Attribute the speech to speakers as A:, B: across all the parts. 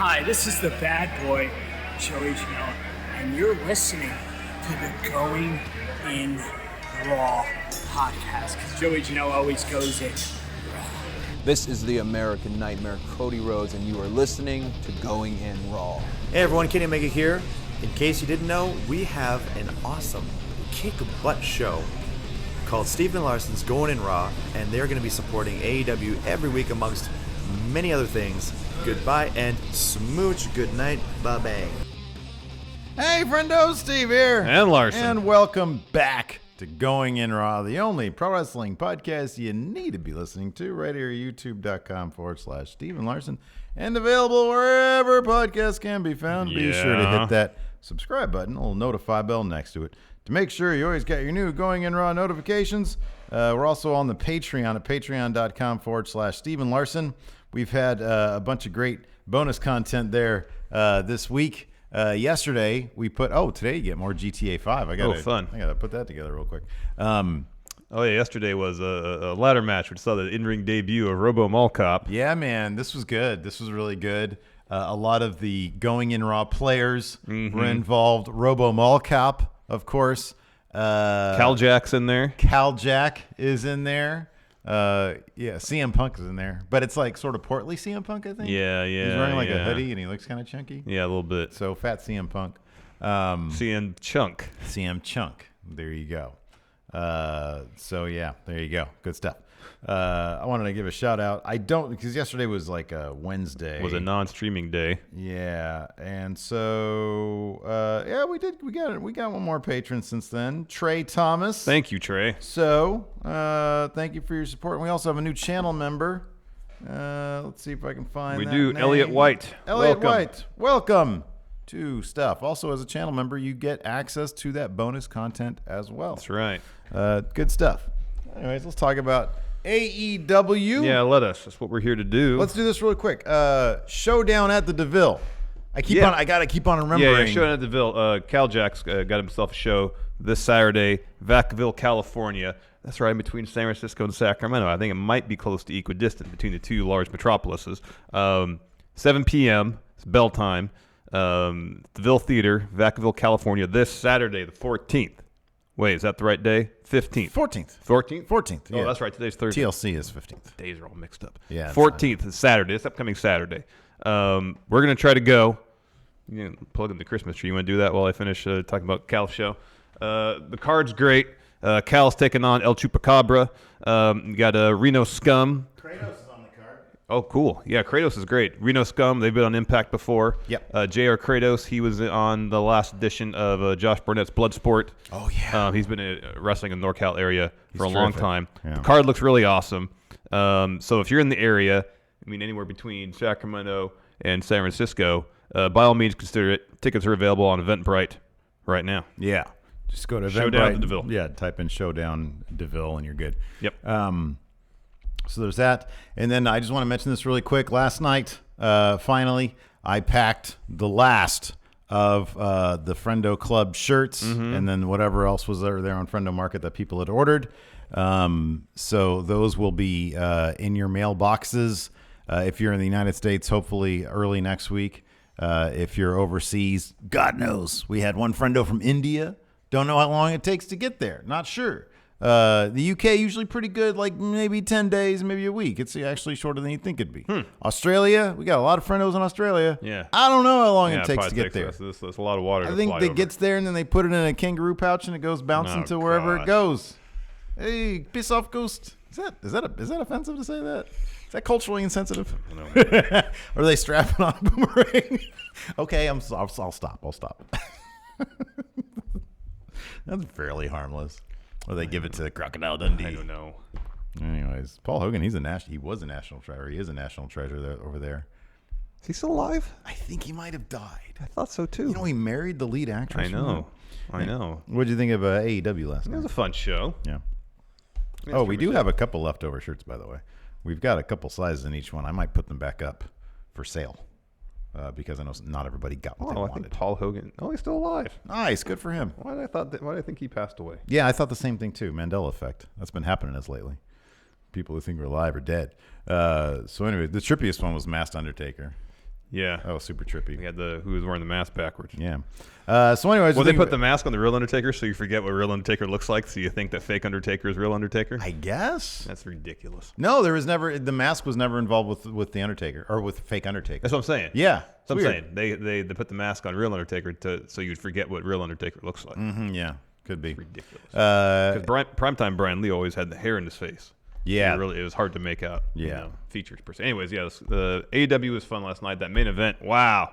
A: Hi, this is the bad boy, Joey Janela, and you're listening to the Going in Raw podcast, because Joey Janela always goes in raw.
B: This is the American Nightmare, Cody Rhodes, and you are listening to Going in Raw.
C: Hey everyone, Kenny Omega here. In case you didn't know, we have an awesome kick-butt show called Stephen Larson's Going in Raw, and they're going to be supporting AEW every week amongst many other things. Goodbye and smooch. Good night. Bye-bye.
D: Hey, friendo, Steve here.
E: And Larson.
D: And welcome back to Going in Raw, the only pro wrestling podcast you need to be listening to right here, youtube.com/Stephen Larson, and available wherever podcasts can be found. Be sure to hit that subscribe button, a little notify bell next to it, to make sure you always get your new Going in Raw notifications. We're also on the Patreon at patreon.com/Stephen Larson. We've had a bunch of great bonus content there this week. Yesterday we put today you get more GTA 5. I gotta put that together real quick.
E: Yesterday was a ladder match which saw the in-ring debut of Robo Mall Cop.
D: Yeah, man, this was good. This was really good. A lot of the Going in Raw players were involved. Robo Mall Cop, of course.
E: Cal Jack's in there.
D: Cal Jack is in there. CM Punk is in there, but it's like sort of portly CM Punk, I think.
E: Yeah.
D: He's wearing like a hoodie and he looks kind of chunky.
E: Yeah, a little bit.
D: So fat CM Punk.
E: CM Chunk.
D: CM Chunk. There you go. There you go. Good stuff. I wanted to give a shout out. Because yesterday was like a Wednesday.
E: It was a non-streaming day.
D: Yeah, and so we got one more patron since then, Trey Thomas.
E: Thank you, Trey.
D: So thank you for your support. And we also have a new channel member. Let's see if I can find.
E: We
D: that
E: do.
D: name.
E: Elliot White.
D: White. Welcome to stuff. Also, as a channel member, you get access to that bonus content as well.
E: That's right.
D: Good stuff. Anyways, let's talk about AEW.
E: Yeah, let us. That's what we're here to do.
D: Let's do this really quick. Showdown at the DeVille. I gotta keep on remembering.
E: Yeah, Showdown at the DeVille. Cal Jack's got himself a show this Saturday, Vacaville, California. That's right in between San Francisco and Sacramento. I think it might be close to equidistant between the two large metropolises. 7 p.m. It's bell time. DeVille Theater, Vacaville, California, this Saturday, the 14th. Wait, is that the right day? 15th.
D: 14th.
E: 14th?
D: 14th. Yeah.
E: Oh, that's right. Today's Thursday.
D: TLC is 15th.
E: Days are all mixed up.
D: Yeah.
E: 14th is Saturday. It's upcoming Saturday. We're going to try to go. You know, plug in the Christmas tree. You want to do that while I finish talking about Cal's show? The card's great. Cal's taking on El Chupacabra. You got Reno Scum.
D: Kratos is on the card.
E: Oh, cool. Yeah, Kratos is great. Reno Scum, they've been on Impact before.
D: Yep.
E: J.R. Kratos, he was on the last edition of Josh Burnett's Bloodsport.
D: Oh, yeah.
E: He's been wrestling in the NorCal area for a
D: He's
E: long
D: terrific.
E: time.
D: Yeah.
E: The card looks really awesome. So if you're in the area, anywhere between Sacramento and San Francisco, by all means consider it. Tickets are available on Eventbrite right now.
D: Yeah. Just go to Eventbrite.
E: Showdown at DeVille.
D: Yeah, type in Showdown DeVille and you're good.
E: Yep.
D: So there's that. And then I just want to mention this really quick. Last night, finally, I packed the last of the Friendo Club shirts and then whatever else was there on Friendo Market that people had ordered. So those will be in your mailboxes if you're in the United States, hopefully early next week. If you're overseas, God knows. We had one Friendo from India. Don't know how long it takes to get there. Not sure. The UK usually pretty good, like maybe 10 days, maybe a week. It's actually shorter than you think it'd be. Australia, we got a lot of friendos in Australia.
E: Yeah.
D: I don't know how long it takes to get there.
E: That's a lot of water.
D: I think it gets there and then they put it in a kangaroo pouch and it goes bouncing to wherever it goes. Hey, piss off, ghost. Is that offensive to say that? Is that culturally insensitive? Or are they strapping on a boomerang? Okay, I'll stop. I'll stop. That's fairly harmless. Or they give it to Crocodile Dundee.
E: I don't know.
D: Anyways, Paul Hogan, he was a national treasure. He is a national treasure over there.
E: Is he still alive?
D: I think he might have died.
E: I thought so too.
D: You know, he married the lead actress.
E: I know.
D: What did you think of AEW last night?
E: It was a fun show.
D: Yeah. Oh, we do have a couple leftover shirts, by the way. We've got a couple sizes in each one. I might put them back up for sale because I know not everybody got what they wanted.
E: I think Paul Hogan. Oh, he's still alive.
D: Nice, good for him.
E: Why did I think he passed away?
D: Yeah, I thought the same thing too. Mandela effect. That's been happening to us lately. People who think we're alive are dead. So anyway, the trippiest one was Masked Undertaker.
E: Yeah.
D: That was super trippy.
E: He had who was wearing the mask backwards.
D: Yeah. So anyways,
E: Well, they put the mask on the real Undertaker so you forget what real Undertaker looks like, so you think that fake Undertaker is real Undertaker?
D: I guess.
E: That's ridiculous.
D: No, the mask was never involved with the Undertaker or with fake Undertaker.
E: That's what I'm saying.
D: Yeah.
E: That's what I'm saying. They put the mask on real Undertaker so you'd forget what real Undertaker looks like.
D: Yeah, could be.
E: Ridiculous. Because primetime Brian Lee always had the hair in his face.
D: Yeah.
E: It was hard to make out
D: Yeah.
E: features per se. Anyways, yeah, the AEW was fun last night. That main event, wow.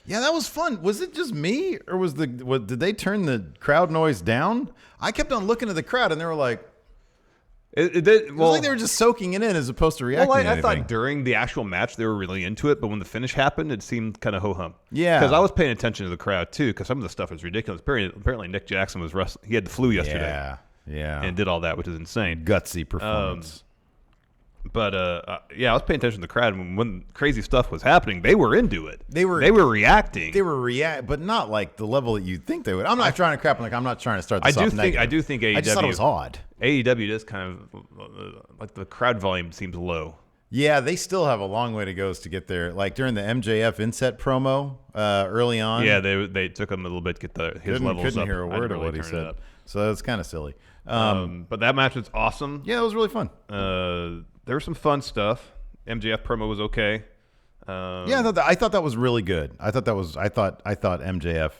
D: Yeah, that was fun. Was it just me, or did they turn the crowd noise down? I kept on looking at the crowd, and they were like,
E: it
D: was like they were just soaking it in as opposed to reacting.
E: Well,
D: to
E: I
D: anything.
E: thought during the actual match they were really into it, but when the finish happened, it seemed kind of ho hum.
D: Yeah,
E: because I was paying attention to the crowd too, because some of the stuff was ridiculous. Apparently, Nick Jackson was wrestling. He had the flu yesterday.
D: Yeah,
E: and did all that, which is insane.
D: Gutsy performance.
E: But I was paying attention to the crowd when crazy stuff was happening. They were into it. They were reacting.
D: But not like the level that you'd think they would. I'm not trying to crap. I'm not trying to start this off negative.
E: I do think AEW.
D: I just thought it was odd.
E: AEW does kind of like the crowd volume seems low.
D: Yeah, they still have a long way to go to get there. Like during the MJF inset promo early on.
E: Yeah, they took him a little bit to get his levels up.
D: Couldn't hear a word of what he said. So it's kind of silly.
E: But that match was awesome.
D: Yeah, it was really fun.
E: There was some fun stuff. MJF promo was okay.
D: I thought that was really good. I thought MJF,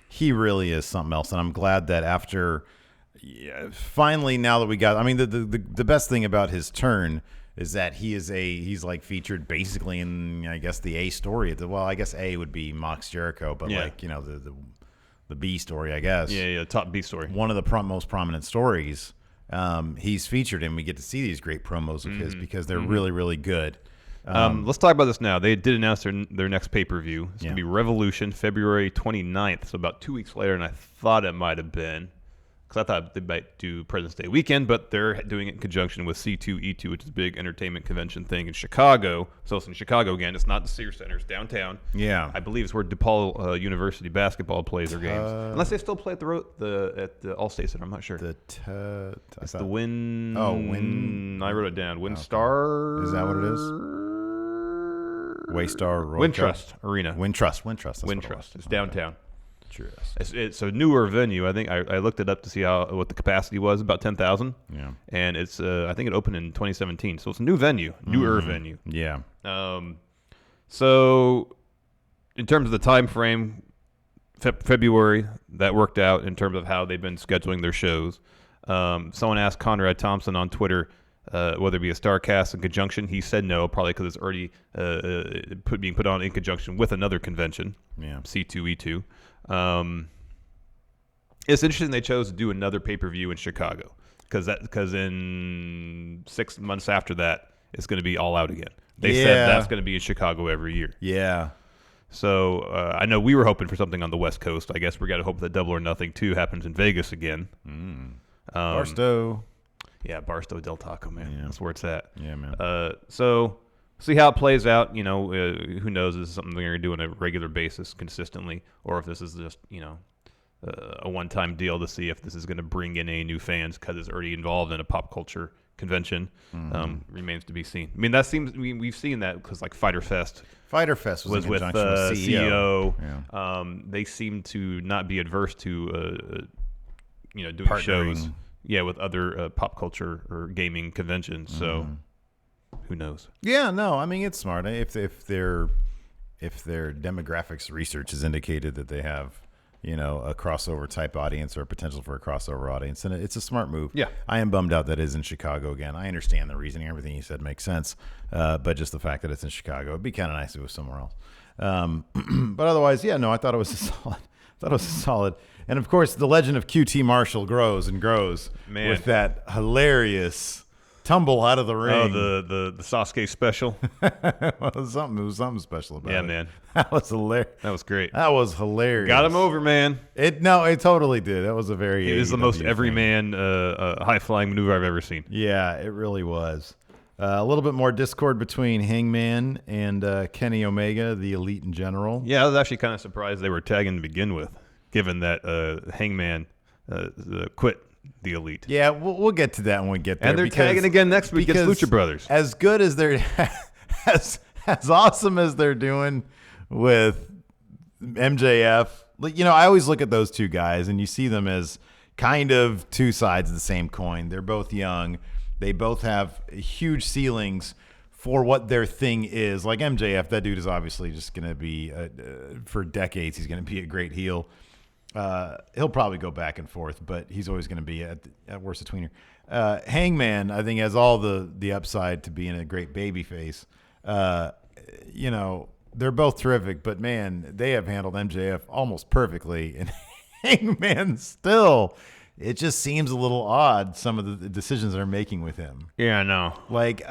D: he really is something else, and I'm glad that after finally now that we got. I mean, the best thing about his turn is that he's like featured basically in I guess the A story. Well, I guess A would be Mox Jericho, but the B story, I guess.
E: Yeah, top B story.
D: One of the most prominent stories. He's featured, and we get to see these great promos of his because they're really, really good.
E: Let's talk about this now. They did announce their next pay-per-view. It's going to be Revolution, February 29th, so about 2 weeks later than I thought it might have been. Because I thought they might do President's Day weekend, but they're doing it in conjunction with C2E2, which is a big entertainment convention thing in Chicago. So it's in Chicago again. It's not the Sears Center. It's downtown.
D: Yeah.
E: I believe it's where DePaul University basketball plays their games. Unless they still play at the Allstate Center. I'm not sure.
D: It's
E: the Win.
D: Oh, Win.
E: I wrote it down. WinStar.
D: Is that what it is? Waystar.
E: Wintrust Arena.
D: Wintrust.
E: Wintrust. It's downtown.
D: It's
E: a newer venue. I think I looked it up to see what the capacity was, about 10,000.
D: Yeah.
E: And it's I think it opened in 2017, so it's a new venue, newer venue.
D: Yeah.
E: So in terms of the time frame, February, that worked out in terms of how they've been scheduling their shows. Someone asked Conrad Thompson on Twitter whether it be a StarCast in conjunction. He said no, probably because it's already being put on in conjunction with another convention, C2E2. It's interesting they chose to do another pay-per-view in Chicago because in 6 months after that, it's going to be All Out again. They said that's going to be in Chicago every year.
D: Yeah.
E: So I know we were hoping for something on the West Coast. I guess we got to hope that Double or Nothing 2 happens in Vegas again.
D: Barstow.
E: Yeah, Barstow Del Taco, man. That's where it's at.
D: Yeah, man.
E: So see how it plays out. Who knows? Is this something they're going to do on a regular basis consistently, or if this is just, a one-time deal to see if this is going to bring in any new fans because it's already involved in a pop culture convention. Remains to be seen. I mean, we've seen that because like Fyter Fest
D: was
E: with
D: CEO.
E: Yeah. They seem to not be adverse to doing
D: Partnering.
E: shows. Yeah, with other pop culture or gaming conventions. So who knows?
D: Yeah, no, I mean it's smart if their demographics research has indicated that they have a crossover type audience or potential for a crossover audience, and it's a smart move.
E: Yeah,
D: I am bummed out that it is in Chicago again. I understand the reasoning, everything you said makes sense, but just the fact that it's in Chicago, it'd be kind of nice if it was somewhere else. But otherwise, I thought it was a solid. And of course, the legend of QT Marshall grows and grows with that hilarious tumble out of the ring.
E: Oh, the Sasuke special.
D: It was something special about it.
E: Yeah, man.
D: That was hilarious.
E: That was great.
D: That was hilarious.
E: Got him over, man.
D: It totally did. That was a very.
E: It is the most everyman high flying maneuver I've ever seen.
D: Yeah, it really was. A little bit more discord between Hangman and Kenny Omega, the Elite in general.
E: Yeah, I was actually kind of surprised they were tagging to begin with, given that Hangman quit the Elite.
D: Yeah, we'll get to that when we get there.
E: And they're tagging again next week against Lucha Brothers.
D: As good as they're, as awesome as they're doing with MJF. You know, I always look at those two guys and you see them as kind of two sides of the same coin. They're both young. They both have huge ceilings for what their thing is. Like MJF, that dude is obviously just going to be, for decades, he's going to be a great heel. He'll probably go back and forth, but he's always going to be at worst a tweener. Hangman, I think, has all the upside to being a great babyface. You know, they're both terrific, but man, they have handled MJF almost perfectly. And Hangman still, it just seems a little odd, some of the decisions they're making with him.
E: Yeah, I know.
D: Like,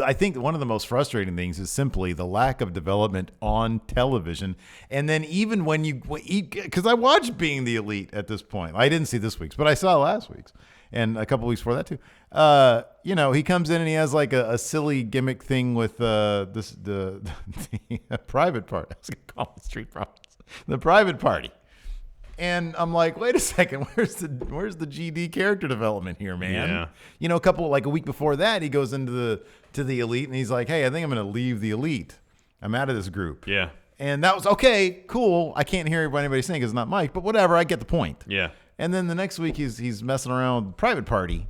D: I think one of the most frustrating things is simply the lack of development on television. And then even when you eat, because I watched Being the Elite at this point. I didn't see this week's, but I saw last week's and a couple weeks before that too. You know, he comes in and he has like a silly gimmick thing with the private party. I was going to call it Street Profits. The private party. And I'm like, wait a second, where's the GD character development here, man?
E: Yeah.
D: You know, a week before that, he goes into the Elite and he's like, hey, I think I'm going to leave the Elite. I'm out of this group.
E: Yeah.
D: And that was okay, cool. I can't hear what anybody's saying because it's not Mike, but whatever, I get the point.
E: Yeah.
D: And then the next week he's messing around with private party.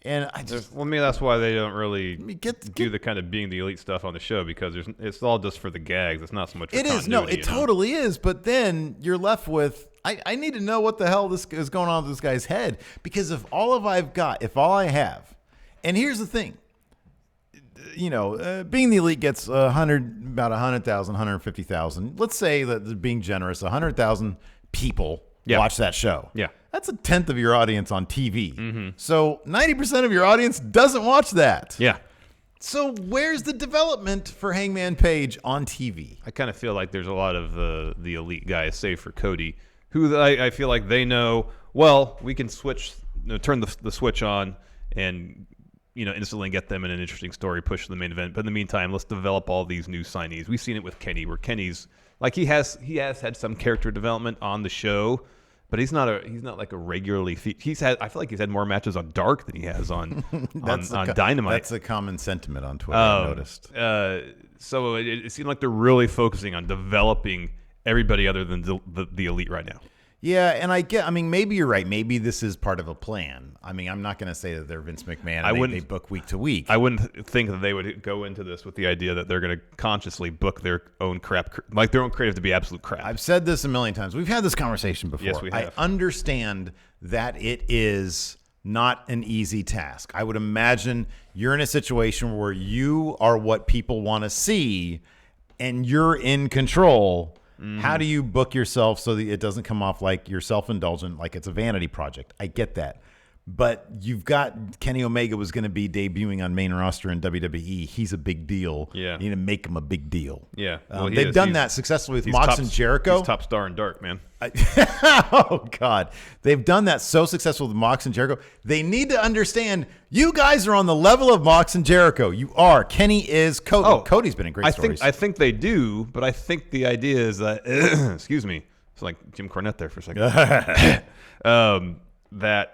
D: And I just
E: maybe that's why they don't really do the kind of Being the Elite stuff on the show, because it's all just for the gags. It's not so much for continuity.
D: It is. No, it totally is. But then you're left with, I need to know what the hell this is going on with this guy's head, because if all I have, and here's the thing, you know, Being the Elite gets about 100,000, 150,000. Let's say that, being generous, 100,000 people watch that show.
E: Yeah.
D: That's a tenth of your audience on TV. Mm-hmm. So 90% of your audience doesn't watch that.
E: Yeah.
D: So where's the development for Hangman Page on TV?
E: I kind of feel like there's a lot of the Elite guys, save for Cody, who I feel like they know, well, we can turn the switch on and, you know, instantly get them in an interesting story, push to the main event. But in the meantime, let's develop all these new signees. We've seen it with Kenny, where Kenny's like, he has had some character development on the show, but he's not like a regularly. I feel like he's had more matches on Dark than he has on Dynamite.
D: That's a common sentiment on Twitter. I noticed.
E: So it seemed like they're really focusing on developing everybody other than the Elite right now.
D: Yeah, and I mean, maybe you're right. Maybe this is part of a plan. I mean, I'm not going to say that they're Vince McMahon and they book week to week.
E: I wouldn't think that they would go into this with the idea that they're going to consciously book their own crap, like their own creative to be absolute crap.
D: I've said this a million times. We've had this conversation before.
E: Yes, we have.
D: I understand that it is not an easy task. I would imagine you're in a situation where you are what people want to see and you're in control. Mm-hmm. How do you book yourself so that it doesn't come off like you're self-indulgent, like it's a vanity project? I get that. But you've got Kenny Omega was going to be debuting on main roster in WWE. He's a big deal.
E: Yeah.
D: You need to make him a big deal.
E: Yeah.
D: They've done that successfully with Mox and Jericho.
E: He's top star in Dark, man.
D: Oh, God. They've done that so successful with Mox and Jericho. They need to understand you guys are on the level of Mox and Jericho. You are. Kenny is. Cody's been in great stories.
E: I think they do, but I think the idea is that, excuse me, it's like Jim Cornette there for a second, that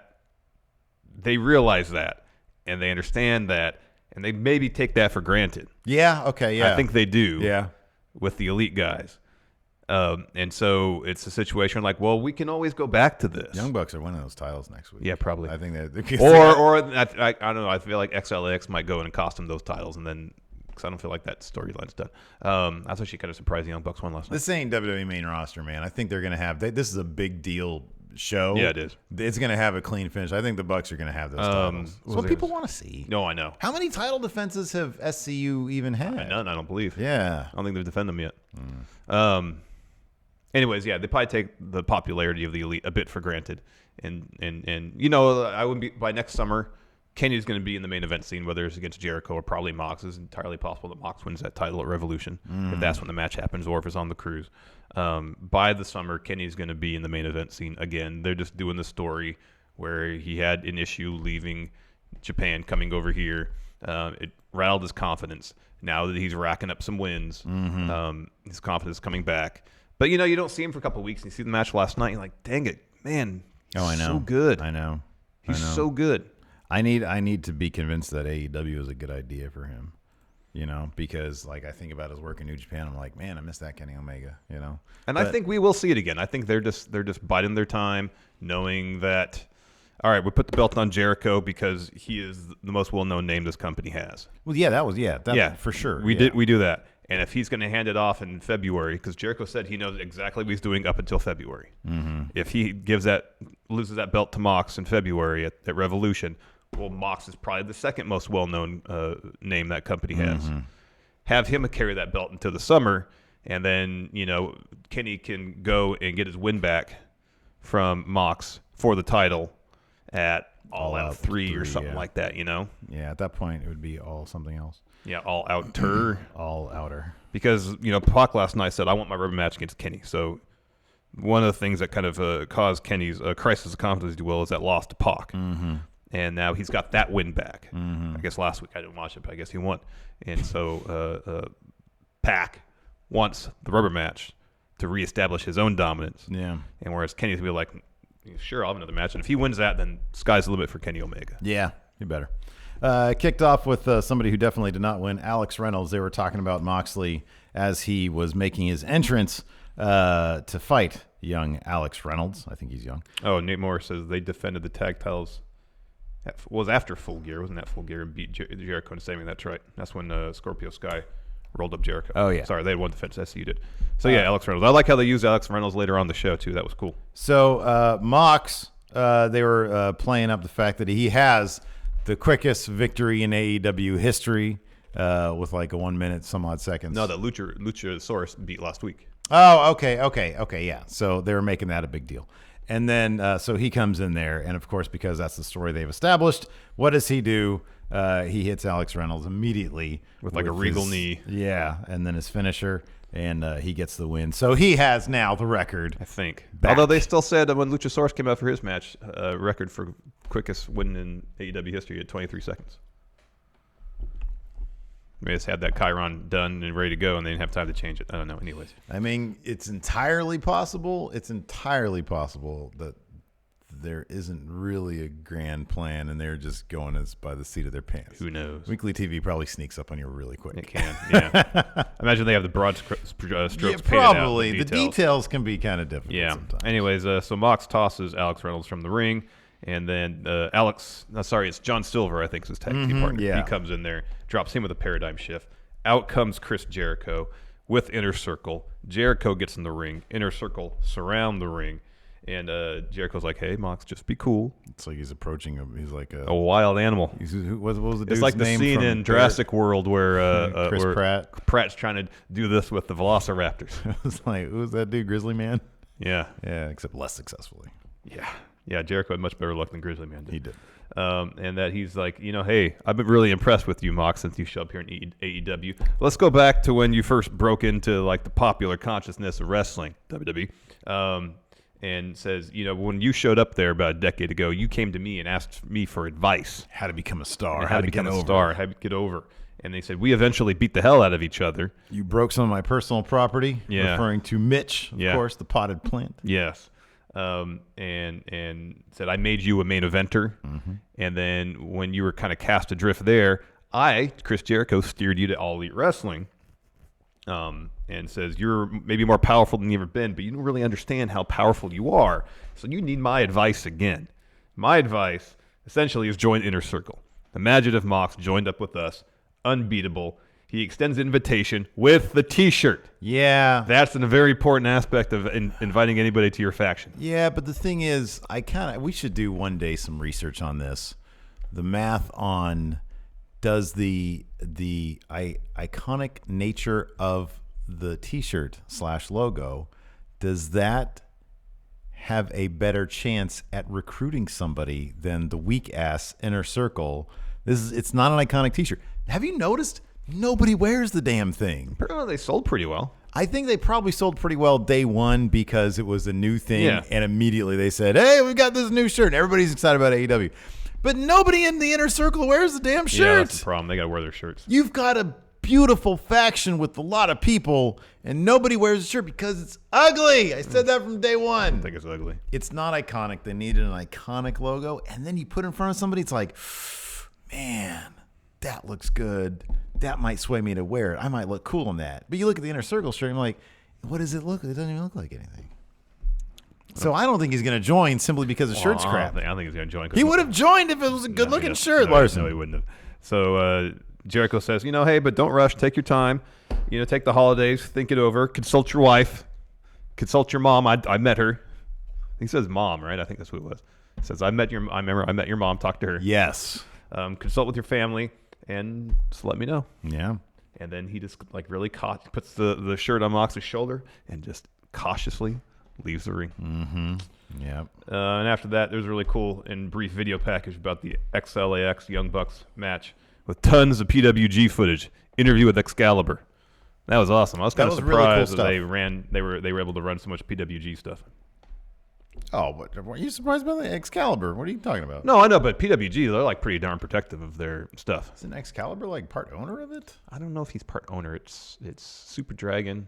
E: they realize that and they understand that and they maybe take that for granted.
D: Yeah, okay, yeah.
E: I think they do.
D: Yeah. With
E: the Elite guys. And so it's a situation like, well, we can always go back to this.
D: Young Bucks are winning those titles next week.
E: Yeah, probably.
D: I think they're
E: I don't know. I feel like XLX might go in and cost them those titles, and then because I don't feel like that storyline's done. I was actually kind of surprised the Young Bucks won last night.
D: This ain't WWE main roster, man. I think they're going to have this is a big deal show.
E: Yeah, it is.
D: It's going to have a clean finish. I think the Bucks are going to have those titles. That's what people want to see.
E: No, I know.
D: How many title defenses have SCU even had?
E: None, I don't believe.
D: Yeah.
E: I don't think they've defended them yet. Anyways, yeah, they probably take the popularity of the Elite a bit for granted. And you know, I wouldn't be by next summer, Kenny's going to be in the main event scene, whether it's against Jericho or probably Mox. It's entirely possible that Mox wins that title at Revolution, if that's when the match happens, or if it's on the cruise. By the summer, Kenny's going to be in the main event scene again. They're just doing the story where he had an issue leaving Japan, coming over here. It rattled his confidence. Now that he's racking up some wins, his confidence is coming back. But, you know, you don't see him for a couple of weeks, and you see the match last night, and you're like, dang it, man,
D: I know.
E: So good.
D: I know.
E: He's so good.
D: I need to be convinced that AEW is a good idea for him. you know, because like I think about his work in New Japan, I'm like, man, I miss that Kenny Omega, you know.
E: And I think we will see it again. I think they're just biding their time, knowing that, all right, we put the belt on Jericho because he is the most well-known name this company has.
D: Well, yeah, that for sure.
E: We do that. And if he's going to hand it off in February, because Jericho said he knows exactly what he's doing up until February. If he loses that belt to Mox in February at Revolution, well, Mox is probably the second most well-known name that company has. Have him carry that belt until the summer, and then, you know, Kenny can go and get his win back from Mox for the title at All Out 3 or something like that, you know?
D: Yeah, at that point, it would be all something else.
E: Yeah, All Outer.
D: All Outer.
E: Because, you know, Pac last night said, I want my rubber match against Kenny. So one of the things that kind of caused Kenny's crisis of confidence, if you will, is that loss to Pac. And now he's got that win back. I guess last week I didn't watch it, but I guess he won. And so Pac wants the rubber match to reestablish his own dominance.
D: Yeah.
E: And whereas Kenny's going to be like, sure, I'll have another match. And if he wins that, then sky's the limit for Kenny Omega.
D: Yeah, you better. Kicked off with somebody who definitely did not win, Alex Reynolds. They were talking about Moxley as he was making his entrance to fight young Alex Reynolds. I think he's young.
E: Oh, Nate Morris says they defended the tag titles. Was after Full Gear. Wasn't that Full Gear and beat Jericho and Sammy? That's right. That's when Scorpio Sky rolled up Jericho.
D: Oh, yeah.
E: Sorry, they had one defense. SCU did. So, yeah, Alex Reynolds. I like how they used Alex Reynolds later on the show, too. That was cool.
D: So, Mox, they were playing up the fact that he has the quickest victory in AEW history with like a 1 minute, some odd seconds.
E: No, that Luchasaurus beat last week.
D: Oh, okay, yeah. So they were making that a big deal. And then, so he comes in there, and of course, because that's the story they've established, what does he do? He hits Alex Reynolds immediately
E: with like a regal knee.
D: Yeah, and then his finisher, and he gets the win. So he has now the record,
E: I think.
D: back.
E: Although they still said that when Luchasaurus came out for his match, record for quickest win in AEW history at 23 seconds. They just had that Chiron done and ready to go, and they didn't have time to change it. I don't know. Anyways,
D: I mean, it's entirely possible. It's entirely possible that there isn't really a grand plan, and they're just going as by the seat of their pants.
E: Who knows?
D: Weekly TV probably sneaks up on you really quick.
E: It can, yeah. Imagine they have the broad strokes painted
D: probably.
E: out.
D: The details can be kind of difficult sometimes.
E: Anyways, so Mox tosses Alex Reynolds from the ring, and then it's John Silver, I think, is his tag team partner.
D: yeah.
E: He comes in there, drops him with a paradigm shift. Out comes Chris Jericho with Inner Circle. Jericho gets in the ring. Inner Circle surround the ring. And Jericho's like, hey, Mox, just be cool.
D: It's like he's approaching him. He's like
E: a wild animal.
D: What was the dude's
E: It's like the
D: name
E: scene
D: from
E: in Jurassic World where
D: Chris
E: where Pratt's trying to do this with the Velociraptors.
D: I was like, who's that dude, Grizzly Man?
E: Yeah.
D: Yeah, except less successfully.
E: Yeah, Jericho had much better luck than Grizzly Man did.
D: He did.
E: And that he's like, hey, I've been really impressed with you, Mox, since you showed up here in AEW. Let's go back to when you first broke into like the popular consciousness of wrestling, WWE. And says, when you showed up there about a decade ago, you came to me and asked me for advice.
D: How to become a star.
E: How to become a star. How to get over. And they said, we eventually beat the hell out of each other.
D: You broke some of my personal property, referring to Mitch, of course, the potted plant.
E: Yes. And said, I made you a main eventer. And then when you were kind of cast adrift there, I, Chris Jericho, steered you to All Elite Wrestling. And says, you're maybe more powerful than you've ever been, but you don't really understand how powerful you are. So you need my advice again. My advice, essentially, is join Inner Circle. Imagine if Mox joined up with us, unbeatable. He extends an invitation with the T-shirt.
D: Yeah.
E: That's a very important aspect of inviting anybody to your faction.
D: Yeah, but the thing is, we should do one day some research on this. The math on does the iconic nature of the T-shirt / logo, does that have a better chance at recruiting somebody than the weak ass Inner Circle? It's not an iconic T-shirt. Have you noticed nobody wears the damn thing?
E: Apparently they sold pretty well.
D: I think they probably sold pretty well day one because it was a new thing, and immediately they said, hey, we've got this new shirt, and everybody's excited about AEW. But nobody in the Inner Circle wears the damn shirt.
E: Yeah, that's the problem. They got to wear their shirts.
D: You've got a beautiful faction with a lot of people, and nobody wears a shirt because it's ugly. I said that from day one.
E: I don't think it's ugly.
D: It's not iconic. They needed an iconic logo, and then you put it in front of somebody, it's like, man, that looks good. that might sway me to wear it. I might look cool in that. But you look at the Inner Circle shirt, and I'm like, what does it look like? It doesn't even look like anything. So I don't think he's going to join simply because the shirt's crap.
E: I don't think he's going to join.
D: He would have joined if it was a good-looking shirt, Larson.
E: No, he wouldn't have. So Jericho says, hey, but don't rush. Take your time. Take the holidays. Think it over. Consult your wife. Consult your mom. I met her. He says mom, right? I think that's what it was. He says, I met your mom. Talk to her.
D: Yes.
E: Consult with your family and just let me know.
D: Yeah.
E: And then he just really puts the shirt on Moxley's shoulder and just cautiously leaves the ring.
D: Mm-hmm. Yeah.
E: And after that, there's a really cool and brief video package about the XLAX Young Bucks match with tons of PWG footage. Interview with Excalibur. That was awesome. I was kind of surprised that they were able to run so much PWG stuff.
D: Oh, what, are you surprised by the Excalibur? What are you talking about?
E: No, I know, but PWG, they're pretty darn protective of their stuff.
D: Isn't Excalibur part owner of it?
E: I don't know if he's part owner. It's Super Dragon.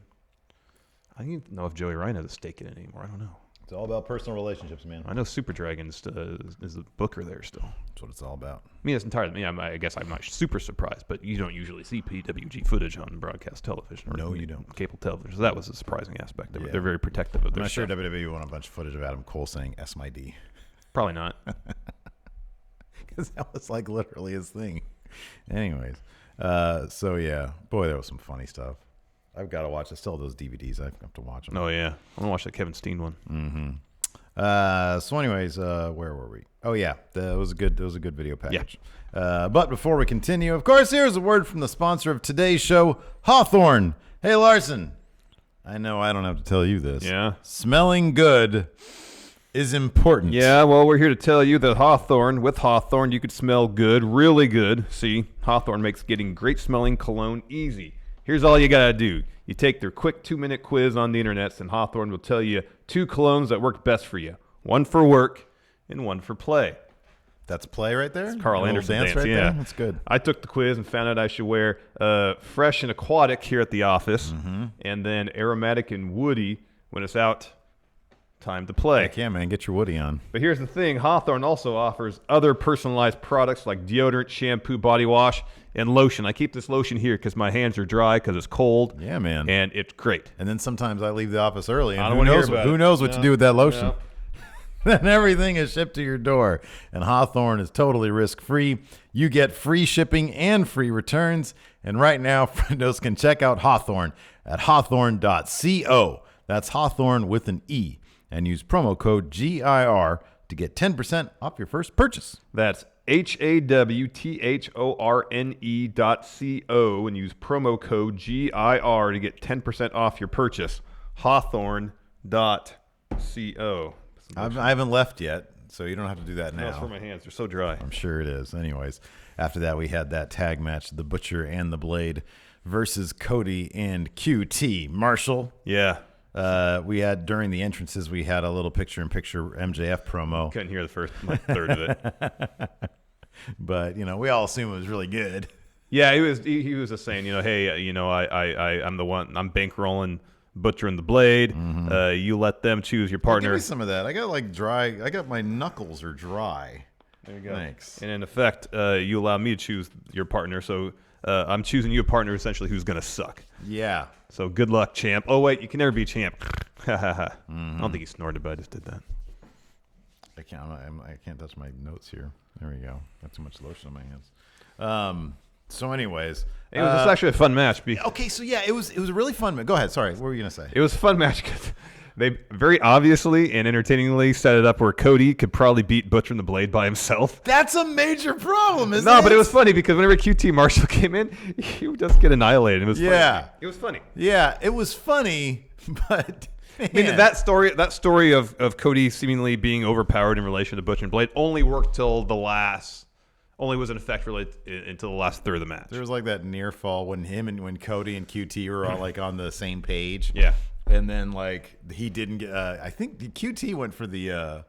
E: I don't even know if Joey Ryan has a stake in it anymore. I don't know.
D: It's all about personal relationships, man.
E: I know Super Dragon is the booker there still.
D: That's what it's all about.
E: I mean, it's entirely. I guess I'm not super surprised, but you don't usually see PWG footage on broadcast television.
D: No, you don't.
E: Cable television. So that was a surprising aspect of it.
D: Yeah.
E: They're very protective of their
D: I'm not sure
E: stuff.
D: WWE won a bunch of footage of Adam Cole saying "S my D."
E: Probably not.
D: Because that was literally his thing. Anyways, so yeah, boy, there was some funny stuff. I've got to watch. I still have those DVDs. I have to watch them.
E: Oh yeah, I'm gonna watch that Kevin Steen one.
D: Mm-hmm. So anyways, where were we? Oh yeah, it was a good video package. Yeah. But before we continue, of course, here's a word from the sponsor of today's show, Hawthorne. Hey Larson, I know I don't have to tell you this.
E: Yeah.
D: Smelling good is important.
E: Yeah, well, we're here to tell you that with Hawthorne, you could smell good, really good. See, Hawthorne makes getting great smelling cologne easy. Here's all you got to do. You take their quick 2-minute quiz on the internet, and Hawthorne will tell you 2 colognes that work best for you. One for work and one for play.
D: That's play right there?
E: It's Carl Anderson dance,
D: right
E: yeah.
D: there? That's good.
E: I took the quiz and found out I should wear fresh and aquatic here at the office, and then aromatic and woody when it's out time to play.
D: Heck yeah, man. Get your Woody on.
E: But here's the thing. Hawthorne also offers other personalized products like deodorant, shampoo, body wash, and lotion. I keep this lotion here because my hands are dry because it's cold.
D: Yeah, man.
E: And it's great.
D: And then sometimes I leave the office early, and
E: I don't want to hear about
D: who knows what to do with that lotion.
E: No.
D: Then everything is shipped to your door. And Hawthorne is totally risk-free. You get free shipping and free returns. And right now, friendos can check out Hawthorne at hawthorne.co. That's Hawthorne with an E. And use promo code GIR to get 10% off your first purchase.
E: That's HAWTHORNE.co and use promo code GIR to get 10% off your purchase. Hawthorne.co.
D: I haven't left yet, so you don't have to do that now.
E: That's for my hands. They're so dry.
D: I'm sure it is. Anyways, after that, we had that tag match, The Butcher and the Blade versus Cody and QT Marshall.
E: Yeah.
D: We had, during the entrances, we had a little picture-in-picture MJF promo.
E: Couldn't hear the first third of it.
D: But, we all assume it was really good.
E: Yeah, he was just saying, hey, I'm the one, I'm bankrolling Butcher and the Blade. Mm-hmm. You let them choose your partner.
D: Give me some of that. I got dry. I got my knuckles are dry.
E: There you go.
D: Thanks.
E: And in effect, you allow me to choose your partner. So I'm choosing you a partner essentially who's going to suck.
D: Yeah.
E: So good luck, champ. Oh, wait, you can never be champ. I don't think he snorted, but I just did that.
D: I can't touch my notes here. There we go. Got too much lotion on my hands. So anyways.
E: It was actually a fun match.
D: Okay, so yeah, it was a really fun match. Go ahead. Sorry, what were you going to say?
E: It was a fun match because they very obviously and entertainingly set it up where Cody could probably beat Butcher and the Blade by himself.
D: That's a major problem, isn't it?
E: No, but it was funny because whenever QT Marshall came in, he would just get annihilated. It was funny. It was funny.
D: Yeah, it was funny, but man.
E: I mean, that story of Cody seemingly being overpowered in relation to Butcher and Blade only worked till only was in effect really until the last third of the match.
D: There was that near fall when Cody and QT were all on the same page.
E: Yeah.
D: And then he didn't get. I think the QT went for the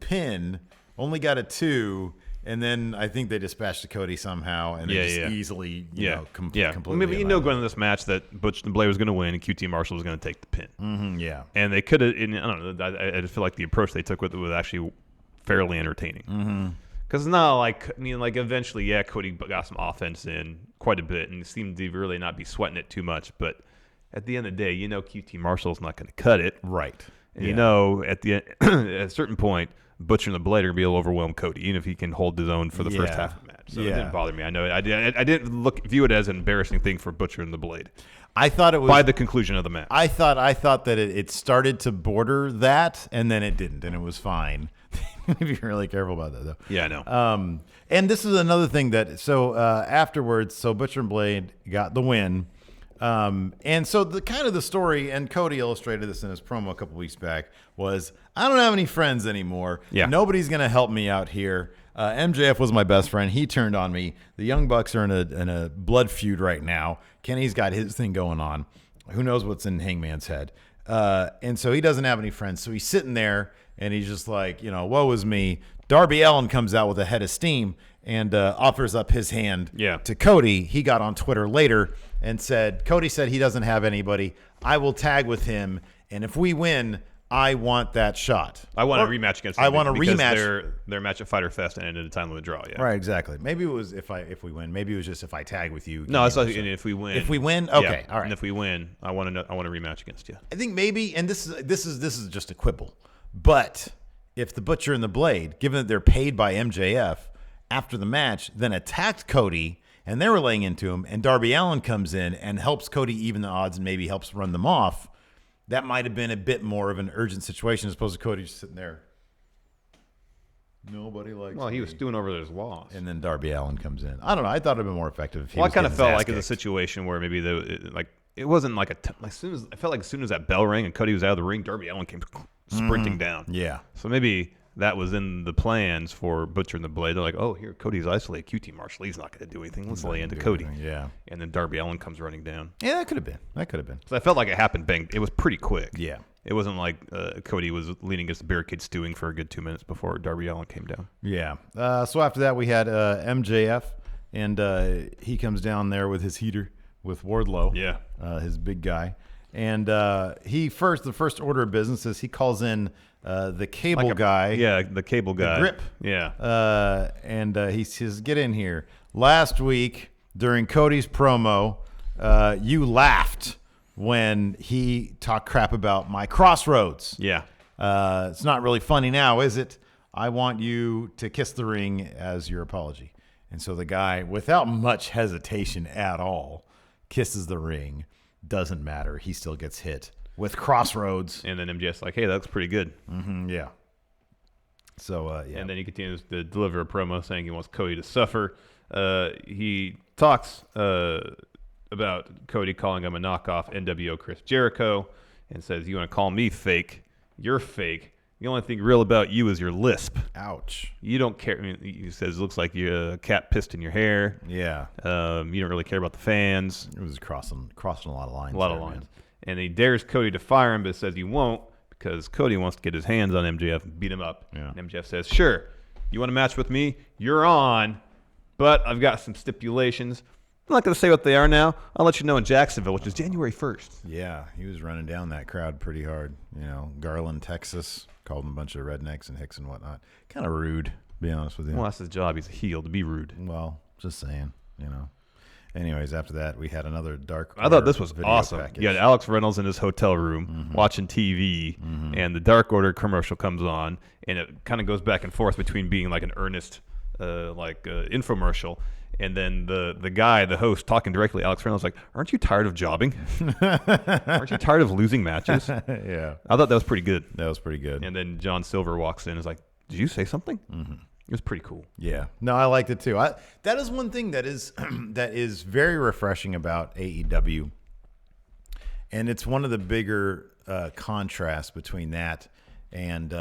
D: pin, only got a 2, and then I think they dispatched Cody somehow, and easily, completely.
E: Maybe going into this match that Butch and Blade was going to win, and QT Marshall was going to take the pin.
D: Mm-hmm, yeah.
E: And they could have. I don't know. I just feel like the approach they took with it was actually fairly entertaining.
D: Mm-hmm.
E: Because now, like eventually, yeah, Cody got some offense in quite a bit and seemed to really not be sweating it too much. But at the end of the day, QT Marshall's not going to cut it.
D: Right.
E: And at the end, at a certain point, Butcher and the Blade are going to be able to overwhelm Cody, even if he can hold his own for the first half of the match. So it didn't bother me. I know I didn't view it as an embarrassing thing for Butcher and the Blade.
D: I thought it was
E: by the conclusion of the match.
D: I thought that it started to border that, and then it didn't, and it was fine. Be really careful about that, though.
E: Yeah, I know.
D: And this is another thing that afterwards, Butcher and Blade got the win. And so the story, and Cody illustrated this in his promo a couple weeks back, was I don't have any friends anymore.
E: Yeah.
D: Nobody's going to help me out here. MJF was my best friend. He turned on me. The Young Bucks are in a blood feud right now. Kenny's got his thing going on. Who knows what's in Hangman's head? And so he doesn't have any friends. So he's sitting there and he's just like, woe is me. Darby Allin comes out with a head of steam and offers up his hand to Cody. He got on Twitter later and said, Cody said he doesn't have anybody. I will tag with him. And if we win, I want that shot.
E: I want a rematch against him.
D: I want a rematch.
E: Their match at Fyter Fest and ended a time limit draw. Yeah,
D: right, exactly. Maybe it was if we win. Maybe it was just if I tag with you.
E: No, it's like if we win.
D: If we win, okay, all right.
E: And if we win, I want a rematch against you.
D: I think maybe, and this is just a quibble, but if the Butcher and the Blade, given that they're paid by MJF after the match, then attacked Cody and they were laying into him, and Darby Allin comes in and helps Cody even the odds and maybe helps run them off. That might have been a bit more of an urgent situation as opposed to Cody just sitting there. Nobody likes
E: He
D: me.
E: was stewing over his loss.
D: And then Darby Allin comes in. I don't know. I thought it would have been more effective if he
E: I
D: was
E: kind of
D: getting his
E: felt
D: ass
E: like
D: kicked.
E: it's a situation where maybe it wasn't like as soon as that bell rang and Cody was out of the ring, Darby Allin came sprinting down.
D: Yeah.
E: So maybe that was in the plans for Butcher and the Blade. They're like, oh, here, Cody's isolated. QT Marshall, he's not going to do anything. Let's lay into Cody.
D: Yeah.
E: And then Darby Allin comes running down.
D: Yeah, that could have been.
E: So I felt like it happened bang. It was pretty quick.
D: Yeah.
E: It wasn't like Cody was leaning against the barricade stewing for a good 2 minutes before Darby Allin came down.
D: Yeah. So after that, we had MJF, and he comes down there with his heater with Wardlow.
E: Yeah.
D: His big guy. And the first order of business is he calls in the cable guy.
E: Yeah, the cable guy.
D: The grip.
E: Yeah.
D: And he says, get in here. Last week, during Cody's promo, you laughed when he talked crap about my crossroads.
E: Yeah.
D: It's not really funny now, is it? I want you to kiss the ring as your apology. And so the guy, without much hesitation at all, kisses the ring. Doesn't matter. He still gets hit with crossroads.
E: And then MJF's like, hey, that looks pretty good.
D: Mm-hmm, yeah. So,
E: And then he continues to deliver a promo saying he wants Cody to suffer. He talks about Cody calling him a knockoff NWO Chris Jericho and says, you want to call me fake? You're fake. The only thing real about you is your lisp.
D: Ouch.
E: You don't care. I mean, he says it looks like a cat pissed in your hair.
D: Yeah.
E: You don't really care about the fans.
D: It was crossing a lot of lines.
E: A lot of lines. And he dares Cody to fire him, but says he won't because Cody wants to get his hands on MJF and beat him up.
D: Yeah.
E: And MJF says, sure, you want a match with me? You're on, but I've got some stipulations. I'm not going to say what they are now. I'll let you know in Jacksonville, which is January 1st.
D: Yeah, he was running down that crowd pretty hard. Garland, Texas, called him a bunch of rednecks and hicks and whatnot. Kind of rude, to be honest with you.
E: Well, that's his job. He's a heel, to be rude.
D: Well, just saying, Anyways, after that, we had another dark.
E: I thought this was
D: video
E: awesome.
D: package.
E: You had Alex Reynolds in his hotel room watching TV, and the Dark Order commercial comes on, and it kind of goes back and forth between being like an earnest, infomercial, and then the guy, the host, talking directly. Alex Reynolds like, "Aren't you tired of jobbing? Aren't you tired of losing matches?"
D: Yeah,
E: I thought that was pretty good.
D: That was pretty good.
E: And then John Silver walks in and is like, "Did you say something?" It was pretty cool.
D: Yeah. No, I liked it too. That is one thing that is that is very refreshing about AEW. And it's one of the bigger contrasts between that and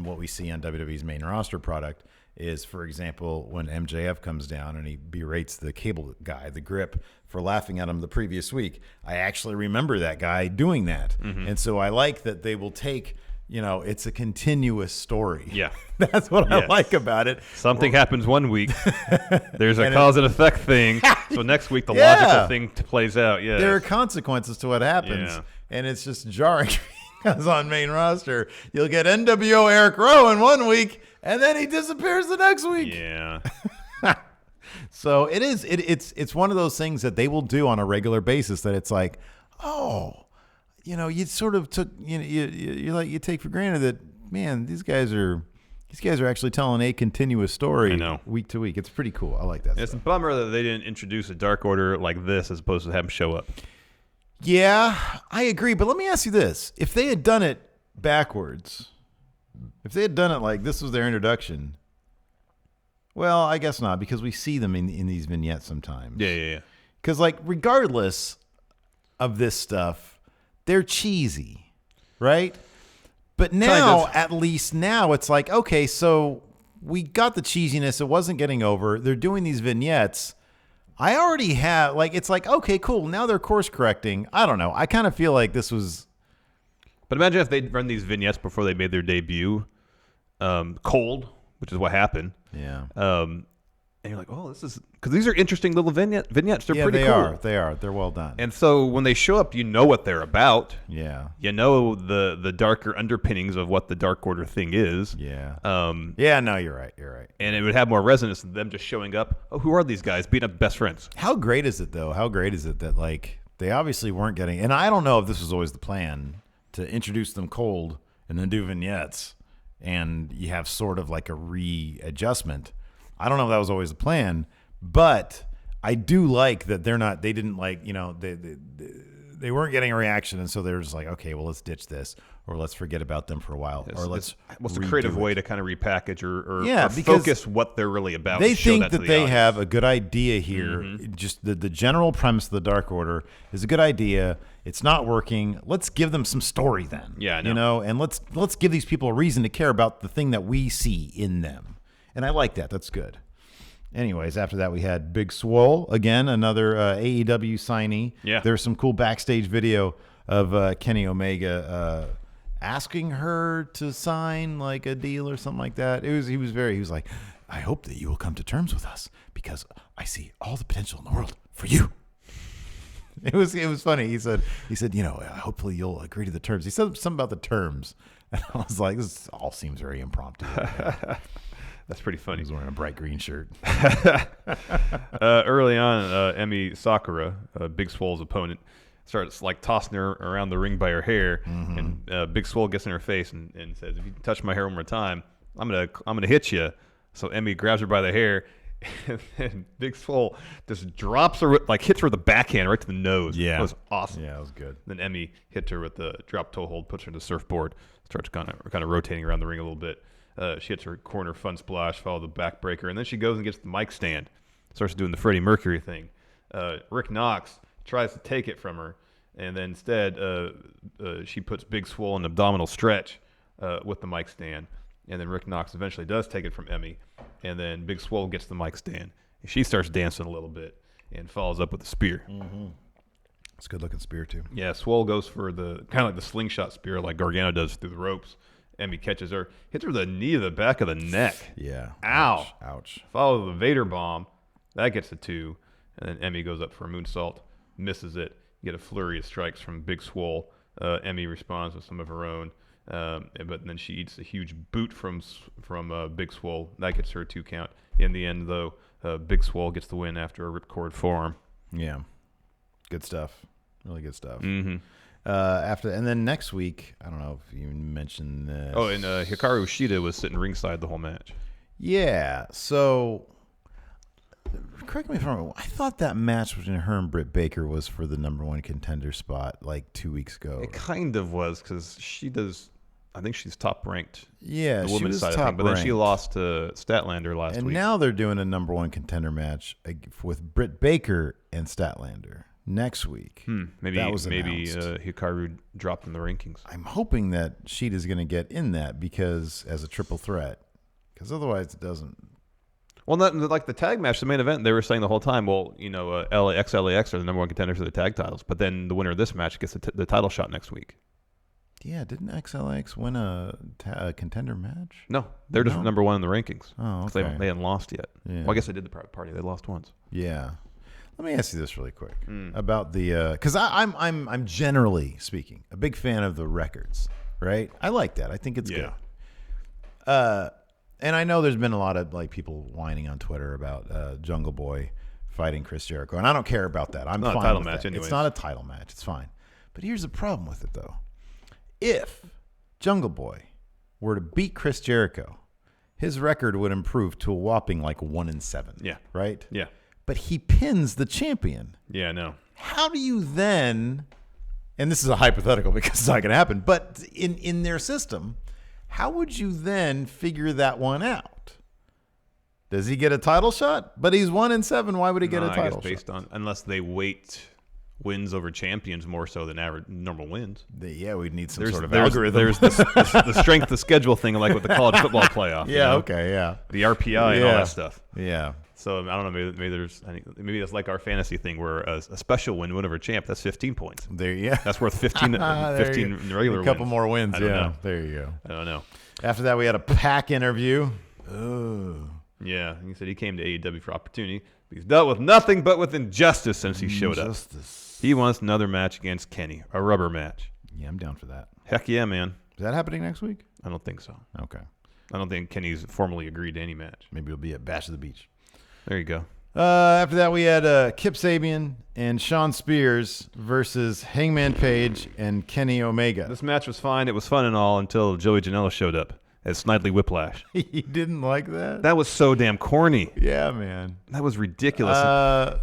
D: what we see on WWE's main roster product is, for example, when MJF comes down and he berates the cable guy, the grip, for laughing at him the previous week. I actually remember that guy doing that. And so I like that they will take... it's a continuous story.
E: Yeah.
D: That's what I like about it.
E: Something happens one week. There's a cause and effect thing. So next week, the logical thing plays out. Yeah.
D: There are consequences to what happens.
E: Yeah.
D: And it's just jarring because on main roster, you'll get NWO Eric Rowan one week, and then he disappears the next week.
E: Yeah.
D: So it's one of those things that they will do on a regular basis that it's like, oh, you sort of took, you take for granted that, man, these guys are actually telling a continuous story week to week. It's pretty cool. I like that.
E: It's a bummer that they didn't introduce a Dark Order like this as opposed to have them show up.
D: Yeah, I agree. But let me ask you this. If they had done it backwards, if they had done it like this was their introduction, well, I guess not, because we see them in these vignettes sometimes.
E: Yeah.
D: Because, like, regardless of this stuff, they're cheesy, right? But now, at least now, it's like, okay, so we got the cheesiness. It wasn't getting over. They're doing these vignettes. I already have, like, it's like, okay, cool. Now they're course correcting. I don't know. I kind of feel like this was.
E: But imagine if they'd run these vignettes before they made their debut, cold, which is what happened.
D: Yeah.
E: And you're like, oh, this is because these are interesting little vignettes. They're pretty cool.
D: They are. They're well done.
E: And so when they show up, you know what they're about.
D: Yeah.
E: You know the darker underpinnings of what the Dark Order thing is.
D: Yeah.
E: Yeah.
D: No, you're right. You're right.
E: And it would have more resonance than them just showing up. Oh, who are these guys? Beating up best friends.
D: How great is it, though? How great is it that, like, they obviously weren't getting, and I don't know if this was always the plan, to introduce them cold and then do vignettes, and you have sort of like a readjustment. I don't know if that was always the plan, but I do like that they didn't like, they weren't getting a reaction, and so they were just like, okay, well, let's ditch this, or let's forget about them for a while, or let's.
E: What's a creative way to kind of repackage or focus what they're really about?
D: They
E: and show
D: think that they
E: audience.
D: have a good idea here. Mm-hmm. Just the general premise of the Dark Order is a good idea. It's not working. Let's give them some story then.
E: Yeah, I know.
D: And let's give these people a reason to care about the thing that we see in them. And I like that. That's good. Anyways, after that, we had Big Swole, again, another AEW signee.
E: Yeah.
D: There's some cool backstage video of Kenny Omega asking her to sign like a deal or something like that. He was like, I hope that you will come to terms with us because I see all the potential in the world for you. It was funny. He said, hopefully you'll agree to the terms. He said something about the terms. And I was like, this all seems very impromptu.
E: That's pretty funny.
D: He's wearing a bright green shirt.
E: Early on, Emi Sakura, Big Swole's opponent, starts like tossing her around the ring by her hair, and Big Swole gets in her face and says, "If you touch my hair one more time, I'm gonna hit you." So Emi grabs her by the hair, and then Big Swole just drops her, hits her with a backhand right to the nose.
D: Yeah,
E: it was awesome.
D: Yeah, it was good.
E: Then Emi hits her with the drop toe hold, puts her in the surfboard, starts kind of rotating around the ring a little bit. She hits her corner fun splash, follow the backbreaker, and then she goes and gets the mic stand, starts doing the Freddie Mercury thing. Rick Knox tries to take it from her, and then instead she puts Big Swole in an abdominal stretch with the mic stand, and then Rick Knox eventually does take it from Emi, and then Big Swole gets the mic stand. And she starts dancing a little bit and follows up with a spear.
D: Mm-hmm. It's a good-looking spear, too.
E: Yeah, Swole goes for the kind of like the slingshot spear like Gargano does through the ropes. Emi catches her, hits her with a knee to the back of the neck.
D: Yeah.
E: Ow.
D: Ouch.
E: Follow the Vader bomb. That gets a 2. And then Emi goes up for a moonsault, misses it. You get a flurry of strikes from Big Swole. Emi responds with some of her own. But then she eats a huge boot from Big Swole. That gets her a 2 count. In the end, though, Big Swole gets the win after a ripcord forearm.
D: Yeah. Good stuff. Really good stuff.
E: Mm-hmm.
D: And then next week, I don't know if you mentioned this.
E: Oh, and Hikaru Shida was sitting ringside the whole match.
D: Yeah. So, correct me if I'm wrong. I thought that match between her and Britt Baker was for the #1 contender spot like 2 weeks ago.
E: It kind of was because she does. I think she's top ranked.
D: Yeah,
E: the
D: she
E: women's
D: was
E: side
D: top
E: of thing, but then she
D: ranked.
E: lost to Statlander last
D: And
E: week.
D: now they're doing a #1 contender match with Britt Baker and Statlander next week.
E: Maybe
D: that was announced.
E: Hikaru dropped in the rankings.
D: I'm hoping that Sheeta's going to get in that because as a triple threat, because otherwise it doesn't.
E: Well, not like the tag match, the main event. They were saying the whole time, well, LAX are the #1 contenders for the tag titles, but then the winner of this match gets the title shot next week.
D: Yeah, didn't XLX win a contender match?
E: No, they're just #1 in the rankings.
D: Oh,
E: 'cause
D: okay.
E: they hadn't lost yet.
D: Yeah.
E: Well, I guess they did the private party. They lost once.
D: Yeah. Let me ask you this really quick about the because I'm generally speaking a big fan of the records, right? I like that. I think it's good. And I know there's been a lot of like people whining on Twitter about Jungle Boy fighting Chris Jericho, and I don't care about that. I'm
E: not a
D: fine
E: title
D: with
E: match
D: that.
E: anyways.
D: It's not a title match. It's fine. But here's the problem with it, though. If Jungle Boy were to beat Chris Jericho, his record would improve to a whopping like 1-7.
E: Yeah.
D: Right?
E: Yeah.
D: But he pins the champion.
E: Yeah, no.
D: How do you then, and this is a hypothetical because it's not going to happen, but in their system, how would you then figure that one out? Does he get a title shot? But he's 1-7. Why would he get a title
E: I guess based
D: shot?
E: on, unless they weight wins over champions more so than average normal wins.
D: Yeah, we'd need some
E: There's
D: sort of
E: there's,
D: algorithm.
E: There's the strength of schedule thing, like with the college football playoff.
D: Yeah, okay, yeah.
E: The RPI and all that stuff.
D: Yeah.
E: So I don't know. Maybe that's like our fantasy thing, where a special win over a champ, that's 15 points.
D: There, yeah.
E: That's worth 15 regular
D: A couple
E: wins.
D: more wins.
E: I don't know.
D: There you go.
E: I don't know.
D: After that, we had a Pac interview. Oh.
E: Yeah, he said he came to AEW for opportunity. He's dealt with nothing but with injustice since he showed up. He wants another match against Kenny, a rubber match.
D: Yeah, I'm down for that.
E: Heck yeah, man.
D: Is that happening next week?
E: I don't think so.
D: Okay.
E: I don't think Kenny's formally agreed to any match.
D: Maybe it'll be at Bash of the Beach.
E: There you go.
D: After that, we had Kip Sabian and Sean Spears versus Hangman Page and Kenny Omega.
E: This match was fine. It was fun and all until Joey Janela showed up as Snidely Whiplash.
D: He didn't like that?
E: That was so damn corny.
D: Yeah, man.
E: That was ridiculous.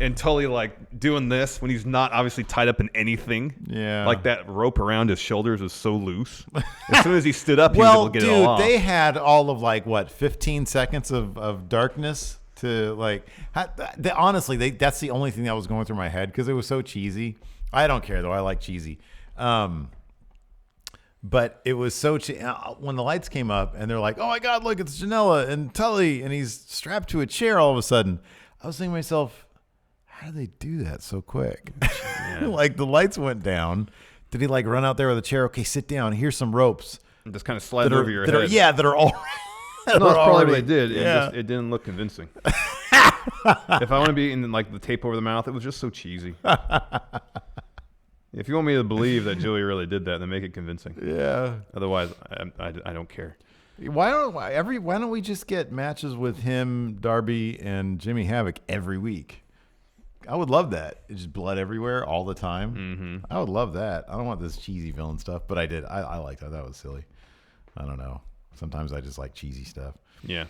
E: And Tully like doing this when he's not obviously tied up in anything.
D: Yeah.
E: Like that rope around his shoulders was so loose. As soon as he stood up, he was able to get it all off.
D: They had all of like, what, 15 seconds of darkness to like, honestly, that's the only thing that was going through my head because it was so cheesy. I don't care though. I like cheesy. But it was so when the lights came up and they're like, oh my God, look, it's Janela and Tully, and he's strapped to a chair all of a sudden. I was thinking to myself, how did they do that so quick? Yeah. Like the lights went down. Did he like run out there with a chair? Okay, sit down. Here's some ropes.
E: And just kind of slide over your head.
D: That are all.
E: No, that's probably what they did. Yeah. It didn't look convincing. If I want to be in like the tape over the mouth, it was just so cheesy. If you want me to believe that Joey really did that, then make it convincing.
D: Yeah.
E: Otherwise, I don't care.
D: Why don't we just get matches with him, Darby, and Jimmy Havoc every week? I would love that. It's just blood everywhere all the time. Mm-hmm. I would love that. I don't want this cheesy villain stuff, but I did. I liked that. That was silly. I don't know. Sometimes I just like cheesy stuff.
E: Yeah.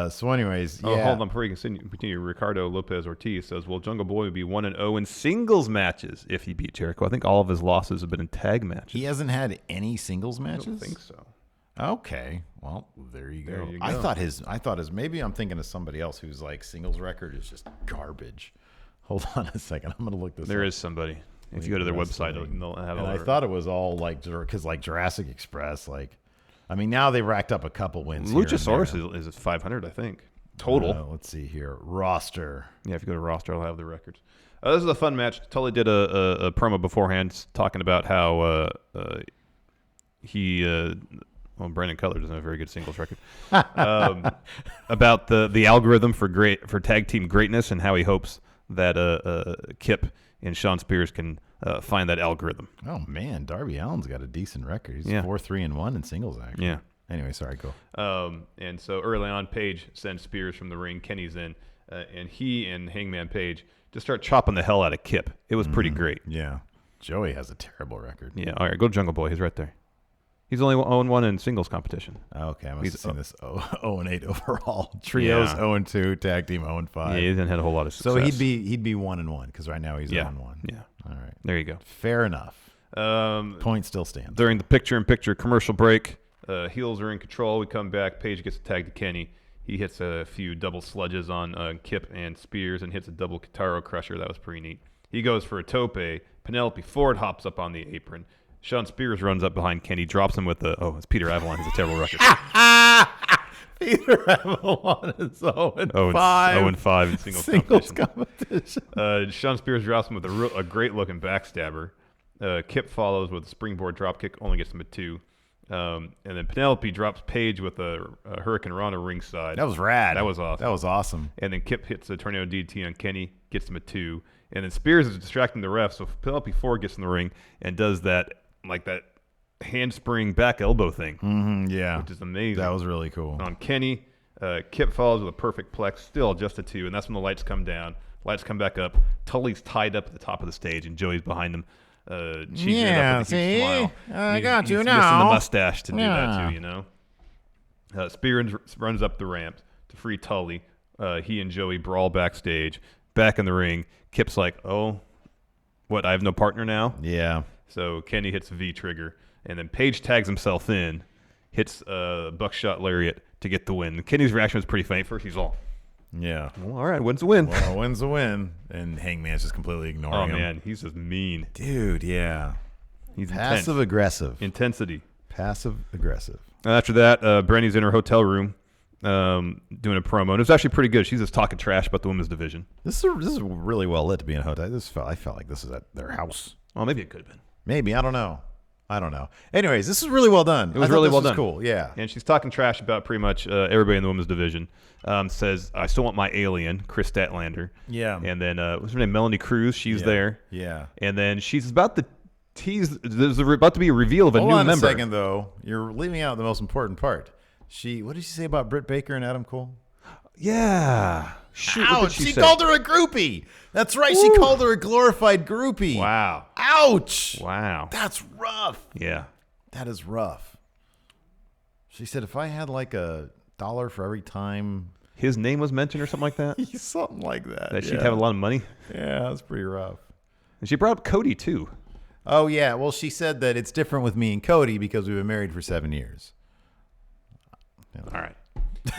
D: So anyways,
E: hold on. Before you continue, Ricardo Lopez Ortiz says, well, Jungle Boy would be 1-0 in singles matches if he beat Jericho. I think all of his losses have been in tag matches.
D: He hasn't had any singles matches?
E: I don't think so.
D: Okay. Well, there you go.
E: There you go.
D: I thought his maybe I'm thinking of somebody else whose like singles record is just garbage. Hold on a second. I'm going to look this up.
E: There is somebody. If you go to their website, they'll have all.
D: I thought it was all like, because like Jurassic Express, like, I mean, now they've racked up a couple wins.
E: Luchasaurus is 500, I think, total.
D: Let's see here. Roster.
E: Yeah, if you go to roster, I'll have the records. This is a fun match. Tully did a promo beforehand talking about how Brandon Cutler doesn't have a very good singles record. About the algorithm for tag team greatness and how he hopes that Kip and Sean Spears can find that algorithm.
D: Oh man, Darby Allin's got a decent record. He's 4-3-1 in singles actually.
E: Yeah.
D: Anyway, sorry, go.
E: And so early on, Page sends Spears from the ring. Kenny's in, and he and Hangman Page just start chopping the hell out of Kip. It was pretty great.
D: Yeah. Joey has a terrible record.
E: Yeah. All right, go to Jungle Boy. He's right there. He's only 0-1 in singles competition.
D: Okay, I must have seen this 0-8 overall. Trios 0-2, tag team 0-5.
E: Yeah, he didn't have a whole lot of success.
D: So he'd be 1-1 because right now he's 0-1.
E: Yeah.
D: All right.
E: There you go.
D: Fair enough. Point still stands.
E: During the picture-in-picture commercial break, heels are in control. We come back. Page gets a tag to Kenny. He hits a few double sludges on Kip and Spears and hits a double Kitaro Crusher. That was pretty neat. He goes for a tope. Penelope Ford hops up on the apron. Sean Spears runs up behind Kenny, drops him with it's Peter Avalon. He's a terrible record.
D: Peter Avalon is 0-5.
E: 0-5 in singles
D: competition.
E: Sean Spears drops him with a great-looking backstabber. Kip follows with a springboard dropkick, only gets him a 2. And then Penelope drops Page with a Hurricane Rana ringside.
D: That was rad.
E: That was awesome.
D: That was awesome.
E: And then Kip hits a Tornado DDT on Kenny, gets him a 2. And then Spears is distracting the ref, so Penelope Ford gets in the ring and does that handspring back elbow thing.
D: Yeah.
E: Which is amazing.
D: That was really cool.
E: On Kenny, Kip follows with a perfect plex, still just a 2, and that's when the lights come down. Lights come back up. Tully's tied up at the top of the stage, and Joey's behind him. Cheesing it up with a huge smile.
D: I got you
E: he's
D: now.
E: missing the mustache to do that too, you know. Spear runs up the ramp to free Tully. He and Joey brawl backstage. Back in the ring, Kip's like, "Oh, what? I have no partner now."
D: Yeah.
E: So Kenny hits a V trigger, and then Page tags himself in, hits buckshot lariat to get the win. Kenny's reaction was pretty funny. First, he's all,
D: Yeah.
E: "Well, all right, win's a win."
D: Well, wins a win. And Hangman's just completely ignoring him.
E: Oh man, he's just mean.
D: Dude, yeah.
E: He's
D: Passive aggressive.
E: intensity.
D: Passive aggressive.
E: And after that, Brenny's in her hotel room doing a promo, and it's actually pretty good. She's just talking trash about the women's division.
D: This is really well lit to be in a hotel. I felt like this is at their house.
E: Well, maybe it could have been.
D: Maybe, I don't know. Anyways, this is really well done.
E: It was really well done.
D: Cool, yeah.
E: And she's talking trash about pretty much everybody in the women's division. Says, "I still want my alien, Chris Statlander."
D: Yeah.
E: And then what's her name? Melanie Cruz. She's there.
D: Yeah.
E: And then she's about to tease. There's about to be a reveal of a new member.
D: Hold on a second, though. You're leaving out the most important part. What did she say about Britt Baker and Adam Cole?
E: Yeah. Shoot, what
D: Ouch!
E: did
D: She
E: say?
D: called her a groupie. That's right. She called her a glorified groupie.
E: Wow.
D: Ouch!
E: Wow.
D: That's rough.
E: Yeah.
D: That is rough. She said, if I had like $1 for every time
E: His name was mentioned or something like that.
D: something like that,
E: That she'd have a lot of money.
D: Yeah, that's pretty rough.
E: And she brought up Cody too.
D: Oh yeah. Well, she said that it's different with me and Cody because we've been married for 7 years.
E: All right.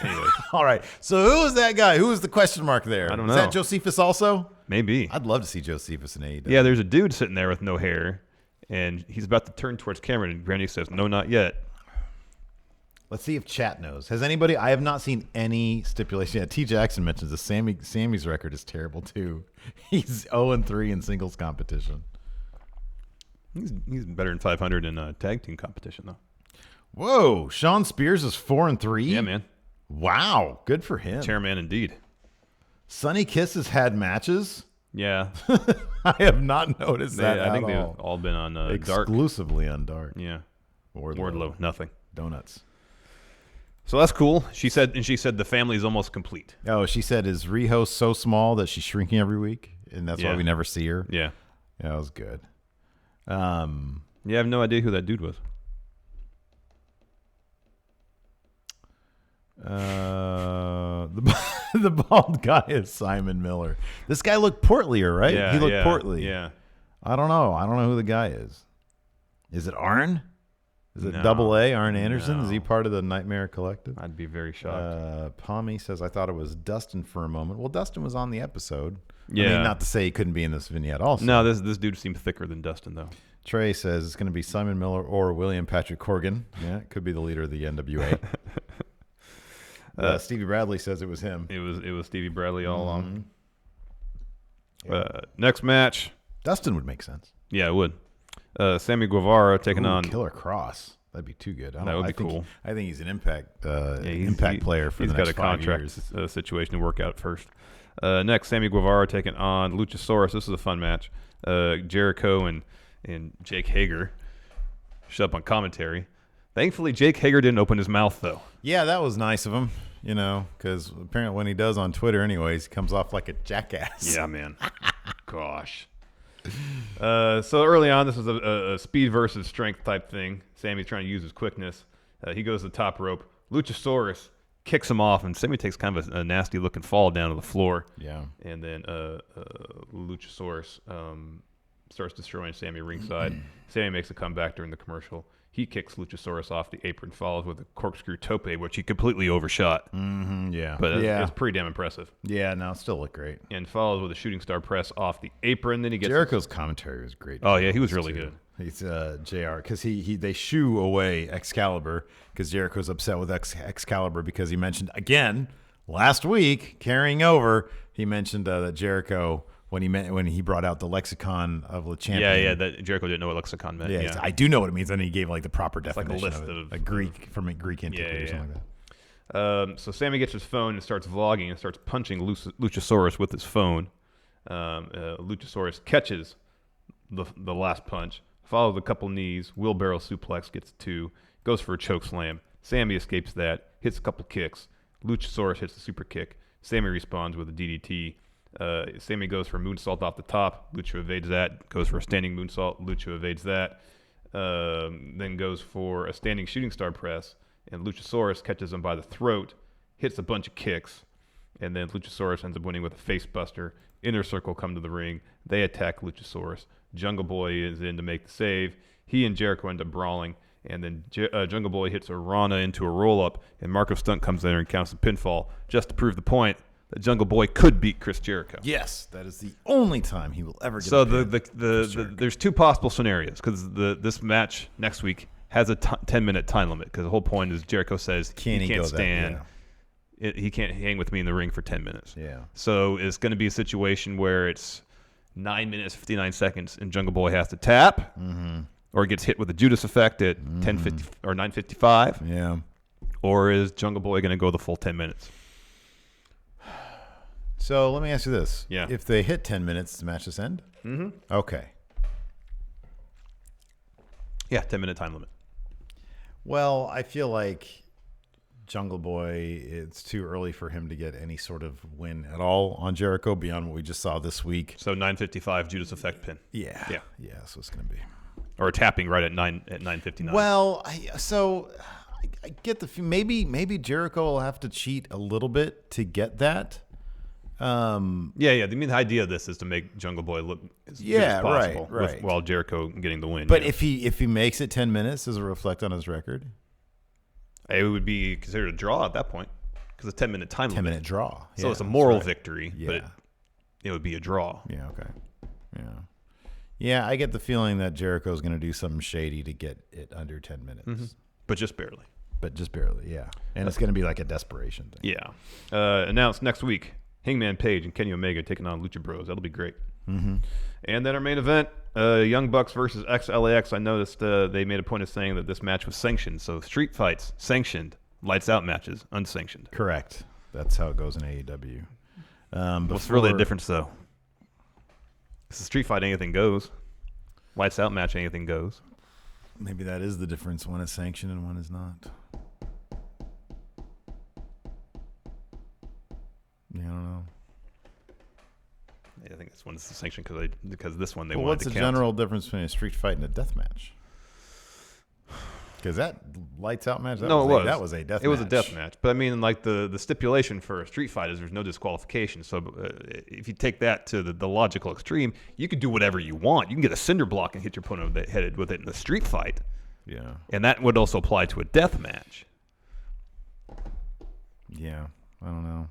E: Anyways,
D: All right. So who was that guy? Who was the question mark there?
E: I don't
D: Is
E: know.
D: that Josephus also?
E: maybe.
D: I'd love to see Josephus in AEW.
E: Yeah, there's a dude sitting there with no hair, and he's about to turn towards Cameron, and Brandy says, "No, not yet."
D: Let's see if chat knows. Has anybody? I have not seen any stipulation. Yeah, T. Jackson mentions this. Sammy's record is terrible too. He's 0-3 in singles competition.
E: He's better than 500 in tag team competition, though.
D: Whoa, Sean Spears is 4-3.
E: Yeah, man.
D: Wow, good for him.
E: Chairman indeed.
D: Sonny Kiss has had matches.
E: Yeah.
D: I have not noticed that.
E: I think
D: at
E: they've
D: all.
E: all been on Dark.
D: Exclusively on Dark.
E: Yeah.
D: Wardlow.
E: Nothing.
D: Donuts.
E: So that's cool. She said the family is almost complete.
D: Oh, she said, is Riho so small that she's shrinking every week? And that's why we never see her?
E: Yeah.
D: Yeah, that was good.
E: Yeah, I have no idea who that dude was.
D: The bald guy is Simon Miller. This guy looked portlier, right?
E: Yeah,
D: He looked portly.
E: Yeah.
D: I don't know. I don't know who the guy is. Is it Arn? Is it
E: No.
D: Double A, Arn Anderson?
E: No.
D: Is he part of the Nightmare Collective?
E: I'd be very shocked.
D: Pommy says, I thought it was Dustin for a moment. Well, Dustin was on the episode.
E: Yeah.
D: I mean, not to say he couldn't be in this vignette also.
E: No, this dude seemed thicker than Dustin, though.
D: Trey says it's going to be Simon Miller or William Patrick Corgan. Yeah, it could be the leader of the NWA. Stevie Bradley says it was him.
E: It was Stevie Bradley all along. Next match.
D: Dustin would make sense.
E: Yeah, it would. Sammy Guevara taking on
D: Killer Cross. That'd be too good.
E: That would be cool.
D: I think he's an impact
E: He's
D: player for the
E: he's
D: next
E: got a
D: 5
E: contract
D: years.
E: situation to work out first. Next, Sammy Guevara taking on Luchasaurus. This is a fun match. Jericho and Jake Hager shut up on commentary. Thankfully, Jake Hager didn't open his mouth, though.
D: Yeah, that was nice of him, because apparently when he does on Twitter anyways, he comes off like a jackass.
E: Yeah, man. Gosh. So early on, this was a speed versus strength type thing. Sammy's trying to use his quickness. He goes to the top rope. Luchasaurus kicks him off, and Sammy takes kind of a nasty-looking fall down to the floor.
D: Yeah.
E: And then Luchasaurus starts destroying Sammy ringside. Sammy makes a comeback during the commercial. He kicks Luchasaurus off the apron, follows with a corkscrew tope, which he completely overshot.
D: Yeah.
E: But it's pretty damn impressive.
D: Yeah, no, it still looked great.
E: And follows with a shooting star press off the apron. Then he gets
D: Jericho's commentary was great.
E: Oh, yeah, he was really good.
D: He's JR, because they shoo away Excalibur because Jericho's upset with Excalibur because he mentioned, again, last week, carrying over, he mentioned that Jericho, when he brought out the lexicon of the champion.
E: Yeah, that Jericho didn't know what lexicon meant.
D: Yeah, I do know what it means, and he gave the proper definition
E: like a list
D: of it.
E: of
D: a Greek antiquity or something like that.
E: So Sammy gets his phone and starts vlogging and starts punching Luchasaurus with his phone. Luchasaurus catches the last punch, follows a couple knees, wheelbarrow suplex, gets 2, goes for a choke slam. Sammy escapes that, hits a couple kicks. Luchasaurus hits the super kick. Sammy responds with a DDT. Sammy goes for a moonsault off the top. Lucha evades that. Goes for a standing moonsault. Lucha evades that. Then goes for a standing shooting star press. And Luchasaurus catches him by the throat. Hits a bunch of kicks. And then Luchasaurus ends up winning with a face buster. Inner Circle come to the ring. They attack Luchasaurus. Jungle Boy is in to make the save. He and Jericho end up brawling. And then Jungle Boy hits a Rana into a roll-up, and Marco Stunt comes in and counts the pinfall just to prove the point that Jungle Boy could beat Chris Jericho.
D: Yes, that is the only time he will ever get
E: So
D: a pin.
E: there's two possible scenarios because this match next week has a 10-minute time limit because the whole point is Jericho says he can't stand. He can't hang with me in the ring for 10 minutes.
D: Yeah.
E: So it's going to be a situation where it's 9 minutes, 59 seconds, and Jungle Boy has to tap. Mm-hmm. Or gets hit with a Judas effect at 10:50 or 9:55.
D: Yeah.
E: Or is Jungle Boy going to go the full 10 minutes?
D: So let me ask you this.
E: Yeah.
D: If they hit 10 minutes, does the match just end?
E: Mm-hmm.
D: Okay.
E: Yeah, 10-minute time limit.
D: Well, I feel like Jungle Boy, it's too early for him to get any sort of win at all on Jericho beyond what we just saw this week.
E: So 9:55 Judas effect pin.
D: Yeah.
E: Yeah.
D: Yeah, that's what it's going to be.
E: Or tapping right at 9:59.
D: Well, I get the maybe Jericho will have to cheat a little bit to get that.
E: Yeah. I mean, the idea of this is to make Jungle Boy look as good as possible
D: right.
E: while Jericho getting the win.
D: But if he makes it 10 minutes, does it reflect on his record?
E: It would be considered a draw at that point because it's a 10-minute time limit.
D: 10-minute draw.
E: So
D: Yeah,
E: it's a moral
D: that's right.
E: victory,
D: Yeah.
E: but it would be a draw.
D: Yeah. Okay. Yeah. Yeah, I get the feeling that Jericho's going to do something shady to get it under 10 minutes.
E: Mm-hmm. But just barely.
D: But just barely, yeah. And it's going to be like a desperation thing.
E: Yeah. Announced next week, Hangman Page and Kenny Omega taking on Lucha Bros. That'll be great.
D: Mm-hmm.
E: And then our main event, Young Bucks versus XLAX. I noticed they made a point of saying that this match was sanctioned. So street fights, sanctioned. Lights out matches, unsanctioned.
D: Correct. That's how it goes in AEW.
E: What's really the difference, though? It's a street fight, anything goes. Lights out match, anything goes.
D: Maybe that is the difference. One is sanctioned and one is not. Yeah, I don't know.
E: I think this one's sanctioned because this one they
D: Well,
E: wanted
D: what's
E: to
D: the
E: count.
D: general difference between a street fight and a death match? Because that lights out match, that was a death match.
E: It was a death match. But I mean, like the stipulation for a street fight is there's no disqualification. So if you take that to the logical extreme, you can do whatever you want. You can get a cinder block and hit your opponent headed with it in a street fight.
D: Yeah.
E: And that would also apply to a death match.
D: Yeah. I don't know.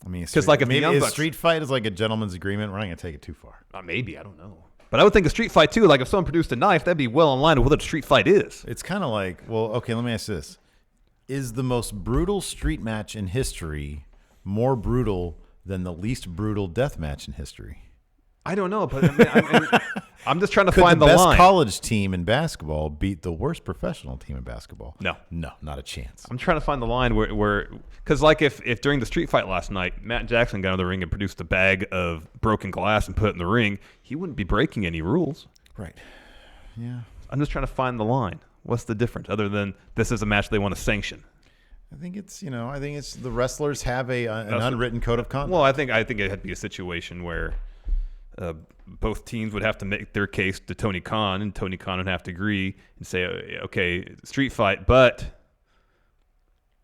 D: I mean,
E: because like if
D: maybe
E: the Young
D: a
E: Bucks,
D: street fight is like a gentleman's agreement. We're not going to take it too far.
E: maybe, I don't know. But I would think a street fight too. Like if someone produced a knife, that'd be well in line with what a street fight is.
D: It's kind of like, well, okay, let me ask this. Is the most brutal street match in history more brutal than the least brutal death match in history?
E: I don't know, but I'm just trying to find
D: the
E: the
D: best
E: line.
D: college team in basketball beat the worst professional team in basketball?
E: No,
D: not a chance.
E: I'm trying to find the line where because like if during the street fight last night, Matt Jackson got in the ring and produced a bag of broken glass and put it in the ring, he wouldn't be breaking any rules.
D: Right. Yeah.
E: I'm just trying to find the line. What's the difference other than this is a match they want to sanction?
D: I think it's the wrestlers have an unwritten code of conduct.
E: Well, I think it had to be a situation where both teams would have to make their case to Tony Khan, and Tony Khan would have to agree and say, okay, street fight, but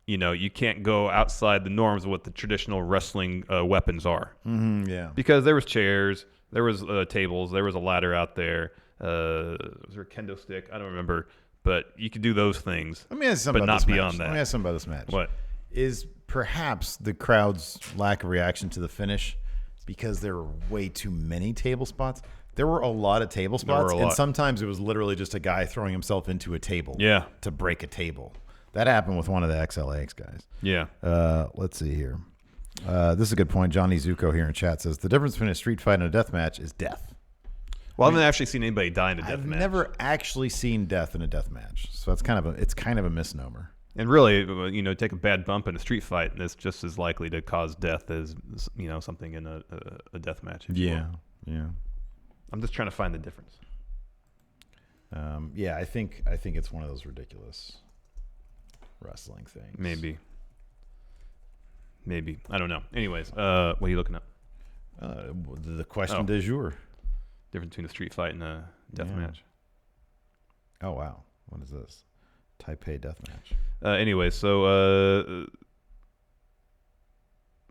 E: you can't go outside the norms of what the traditional wrestling weapons are.
D: Mm-hmm, yeah.
E: Because there was chairs, there was tables, there was a ladder out there. Was there a kendo stick? I don't remember. But you could do those things.
D: Let me ask you something
E: but
D: about
E: not
D: this
E: beyond
D: match.
E: that.
D: Let me ask something about this match.
E: What?
D: Is perhaps the crowd's lack of reaction to the finish because there were way too many table spots? There were a lot of table spots, and sometimes it was literally just a guy throwing himself into a table to break a table. That happened with one of the XLAX guys.
E: Yeah.
D: Let's see here. This is a good point. Johnny Zuko here in chat says, the difference between a street fight and a death match is death.
E: Well, I haven't actually seen anybody die in a death match.
D: I've never actually seen death in a death match, so it's kind of a misnomer.
E: And really, take a bad bump in a street fight, and it's just as likely to cause death as something in a death match.
D: Yeah.
E: I'm just trying to find the difference.
D: I think it's one of those ridiculous wrestling things.
E: Maybe. Maybe. I don't know. Anyways, what are you looking at?
D: The question du jour.
E: Difference between a street fight and a death match.
D: Oh, wow. What is this? Taipei death match.
E: Anyway, so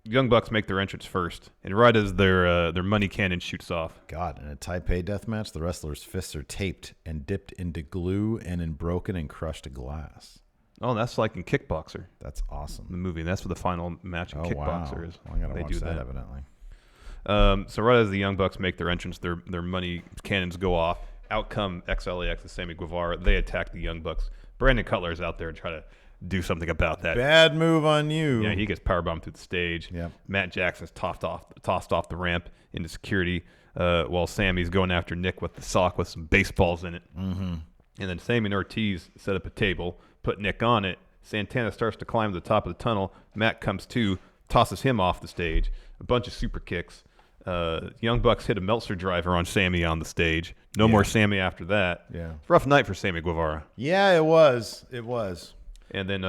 E: Young Bucks make their entrance first, and right as their money cannon shoots off.
D: God, in a Taipei death match, the wrestlers' fists are taped and dipped into glue and in broken and crushed glass.
E: Oh, that's like in Kickboxer.
D: That's awesome.
E: The movie. And that's what the final match in Kickboxer is.
D: Well, I gotta
E: they
D: watch
E: do that,
D: evidently.
E: So right as the Young Bucks make their entrance, their money cannons go off. Out come XLAX and Sammy Guevara. They attack the Young Bucks. Brandon Cutler is out there and try to do something about that.
D: Bad move on you.
E: Yeah, he gets powerbombed through the stage.
D: Yep.
E: Matt Jackson's tossed off the ramp into security while Sammy's going after Nick with the sock with some baseballs in it. Mm-hmm. And then Sammy and Ortiz set up a table, put Nick on it. Santana starts to climb to the top of the tunnel. Matt comes to, tosses him off the stage. A bunch of super kicks. Young Bucks hit a Meltzer driver on Sammy on the stage. No more Sammy after that.
D: Yeah.
E: Rough night for Sammy Guevara.
D: Yeah, it was. It was.
E: And then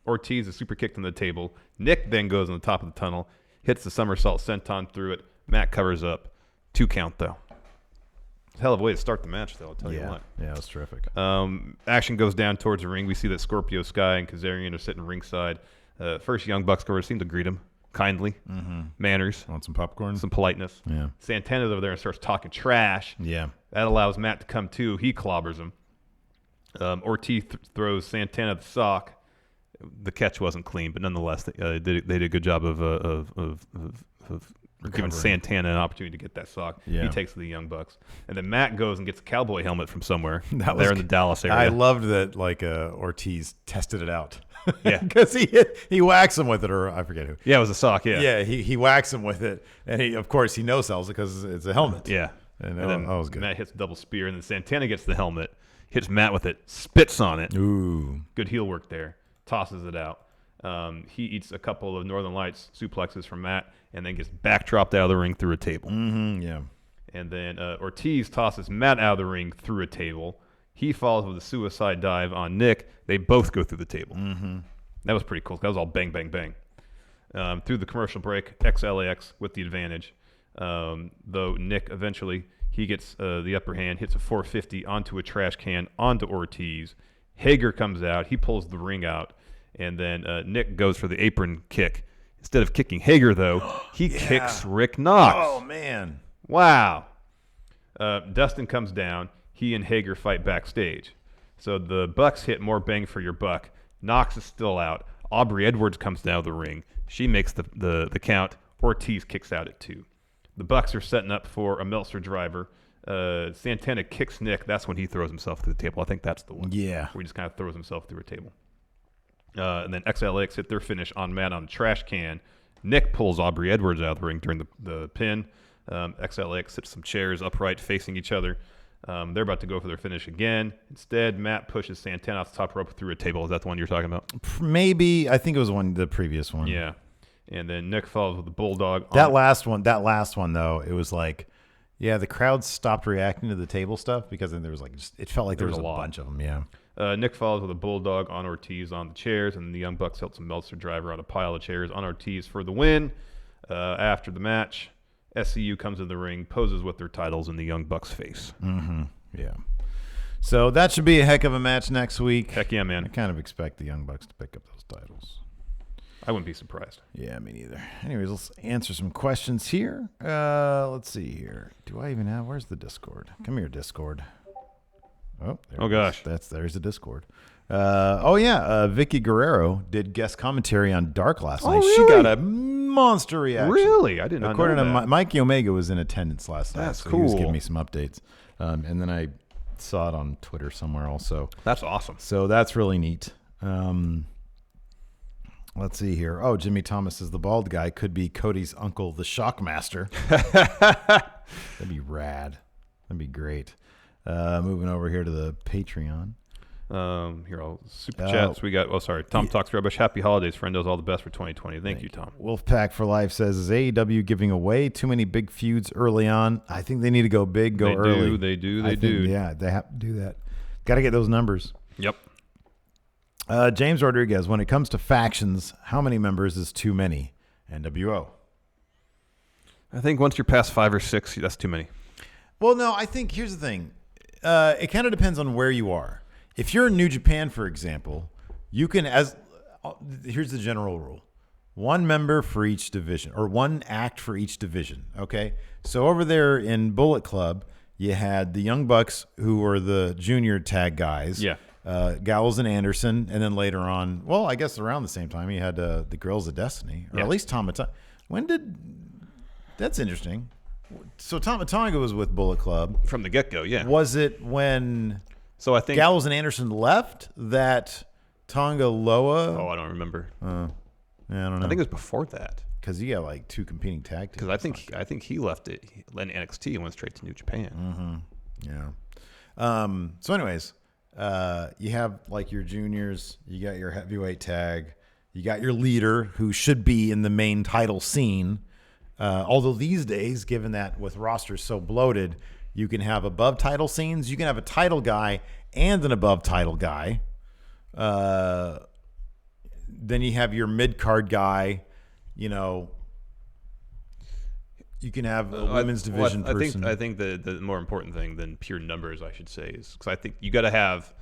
E: Ortiz is super kicked on the table. Nick then goes on the top of the tunnel, hits the somersault senton through it. Matt covers up. 2 count, though. Hell of a way to start the match, though, I'll tell you what.
D: Yeah, it was terrific.
E: Action goes down towards the ring. We see that Scorpio Sky and Kazarian are sitting ringside. First, Young Bucks go over, seem to greet him kindly. Mm-hmm. Manners.
D: Want some popcorn?
E: Some politeness.
D: Yeah.
E: Santana's over there and starts talking trash.
D: Yeah.
E: That allows Matt to come to. He clobbers him. Ortiz throws Santana the sock. The catch wasn't clean, but nonetheless, they did a good job of giving Santana an opportunity to get that sock.
D: Yeah.
E: He takes the Young Bucks. And then Matt goes and gets a cowboy helmet from somewhere
D: That
E: there
D: was,
E: in the Dallas area.
D: I loved that Ortiz tested it out.
E: Yeah.
D: Because he whacks him with it, or I forget who.
E: Yeah, it was a sock, yeah.
D: Yeah, he whacks him with it, and of course he no-sells it because it's a helmet.
E: Yeah.
D: And
E: then
D: that was good.
E: Matt hits a double spear, and then Santana gets the helmet, hits Matt with it, spits on it.
D: Ooh.
E: Good heel work there. Tosses it out. He eats a couple of Northern Lights suplexes from Matt, and then gets backdropped out of the ring through a table.
D: Mm-hmm, yeah.
E: And then Ortiz tosses Matt out of the ring through a table. He falls with a suicide dive on Nick. They both go through the table. Mm-hmm. That was pretty cool. That was all bang, bang, bang. Through the commercial break, XLAX with the advantage. Though Nick eventually, he gets the upper hand, hits a 450 onto a trash can, onto Ortiz. Hager comes out. He pulls the ring out. And then Nick goes for the apron kick. Instead of kicking Hager, though, he kicks Rick Knox.
D: Oh, man.
E: Wow. Dustin comes down. He and Hager fight backstage. So the Bucks hit more bang for your buck. Knox is still out. Aubrey Edwards comes down to the ring. She makes the count. Ortiz kicks out at 2. The Bucks are setting up for a Meltzer driver. Santana kicks Nick. That's when he throws himself through the table. I think that's the one.
D: Yeah.
E: Where he just kind of throws himself through a table. And then XLX hit their finish on Matt on a trash can. Nick pulls Aubrey Edwards out of the ring during the pin. XLX sits some chairs upright facing each other. They're about to go for their finish again. Instead, Matt pushes Santana off the top rope through a table. Is that the one you're talking about?
D: Maybe. I think it was the previous one.
E: Yeah. And then Nick follows with the Bulldog.
D: That last one, though, it was like, yeah, the crowd stopped reacting to the table stuff because then there was it felt like there was a bunch of them. Yeah.
E: Nick follows with a Bulldog on Ortiz on the chairs, and the Young Bucks held some Meltzer driver on a pile of chairs on Ortiz for the win. After the match, SCU comes in the ring, poses with their titles in the Young Bucks' face.
D: Mm-hmm. Yeah. So that should be a heck of a match next week.
E: Heck yeah, man.
D: I kind of expect the Young Bucks to pick up those titles.
E: I wouldn't be surprised.
D: Yeah, me neither. Anyways, let's answer some questions here. Let's see here. Do I even have? Where's the Discord? Come here, Discord. Oh,
E: gosh.
D: There's the Discord. Vicky Guerrero did guest commentary on Dark last night.
E: Really?
D: She got a monster reaction.
E: Really? I did not
D: According
E: know
D: to
E: that.
D: Mikey Omega was in attendance last night.
E: That's
D: so He was
E: cool.
D: giving me some updates. And then I saw it on Twitter somewhere also.
E: That's awesome.
D: So that's really neat. Let's see here. Oh, Jimmy Thomas is the bald guy. Could be Cody's uncle, the Shockmaster. That'd be rad. That'd be great. Moving over here to the Patreon.
E: Here, I'll super chats. We got, Tom Talks Rubbish. Happy holidays, friendos. All the best for 2020. Thank you, Tom.
D: Wolfpack for Life says, is AEW giving away too many big feuds early on? I think they need to go big, go early.
E: They do.
D: Yeah, they have to do that. Got to get those numbers.
E: Yep.
D: James Rodriguez, when it comes to factions, how many members is too many? NWO.
E: I think once you're past 5 or 6, that's too many.
D: Well, no, I think here's the thing. It kind of depends on where you are. If you're in New Japan, for example, you can, here's the general rule. 1 member for each division, or 1 act for each division, okay? So over there in Bullet Club, you had the Young Bucks, who were the junior tag guys.
E: Yeah.
D: Gallows and Anderson, and then later on, well, I guess around the same time, you had the Girls of Destiny, or at least Tama Tonga. That's interesting. So Tama Tonga was with Bullet Club.
E: From the get-go, yeah.
D: Was it when
E: I think
D: Gallows and Anderson left that Tonga Loa?
E: Oh, I don't remember.
D: Yeah, I don't know.
E: I think it was before that.
D: Because you got like 2 competing tag teams.
E: Because I think he left it in NXT and went straight to New Japan.
D: Yeah. So anyways, you have like your juniors, you got your heavyweight tag, you got your leader who should be in the main title scene. Although these days, given that with rosters so bloated, you can have above title scenes, you can have a title guy and an above title guy. Then you have your mid-card guy, you can have a women's division person.
E: I think the more important thing than pure numbers, I should say, is because I think you got to have,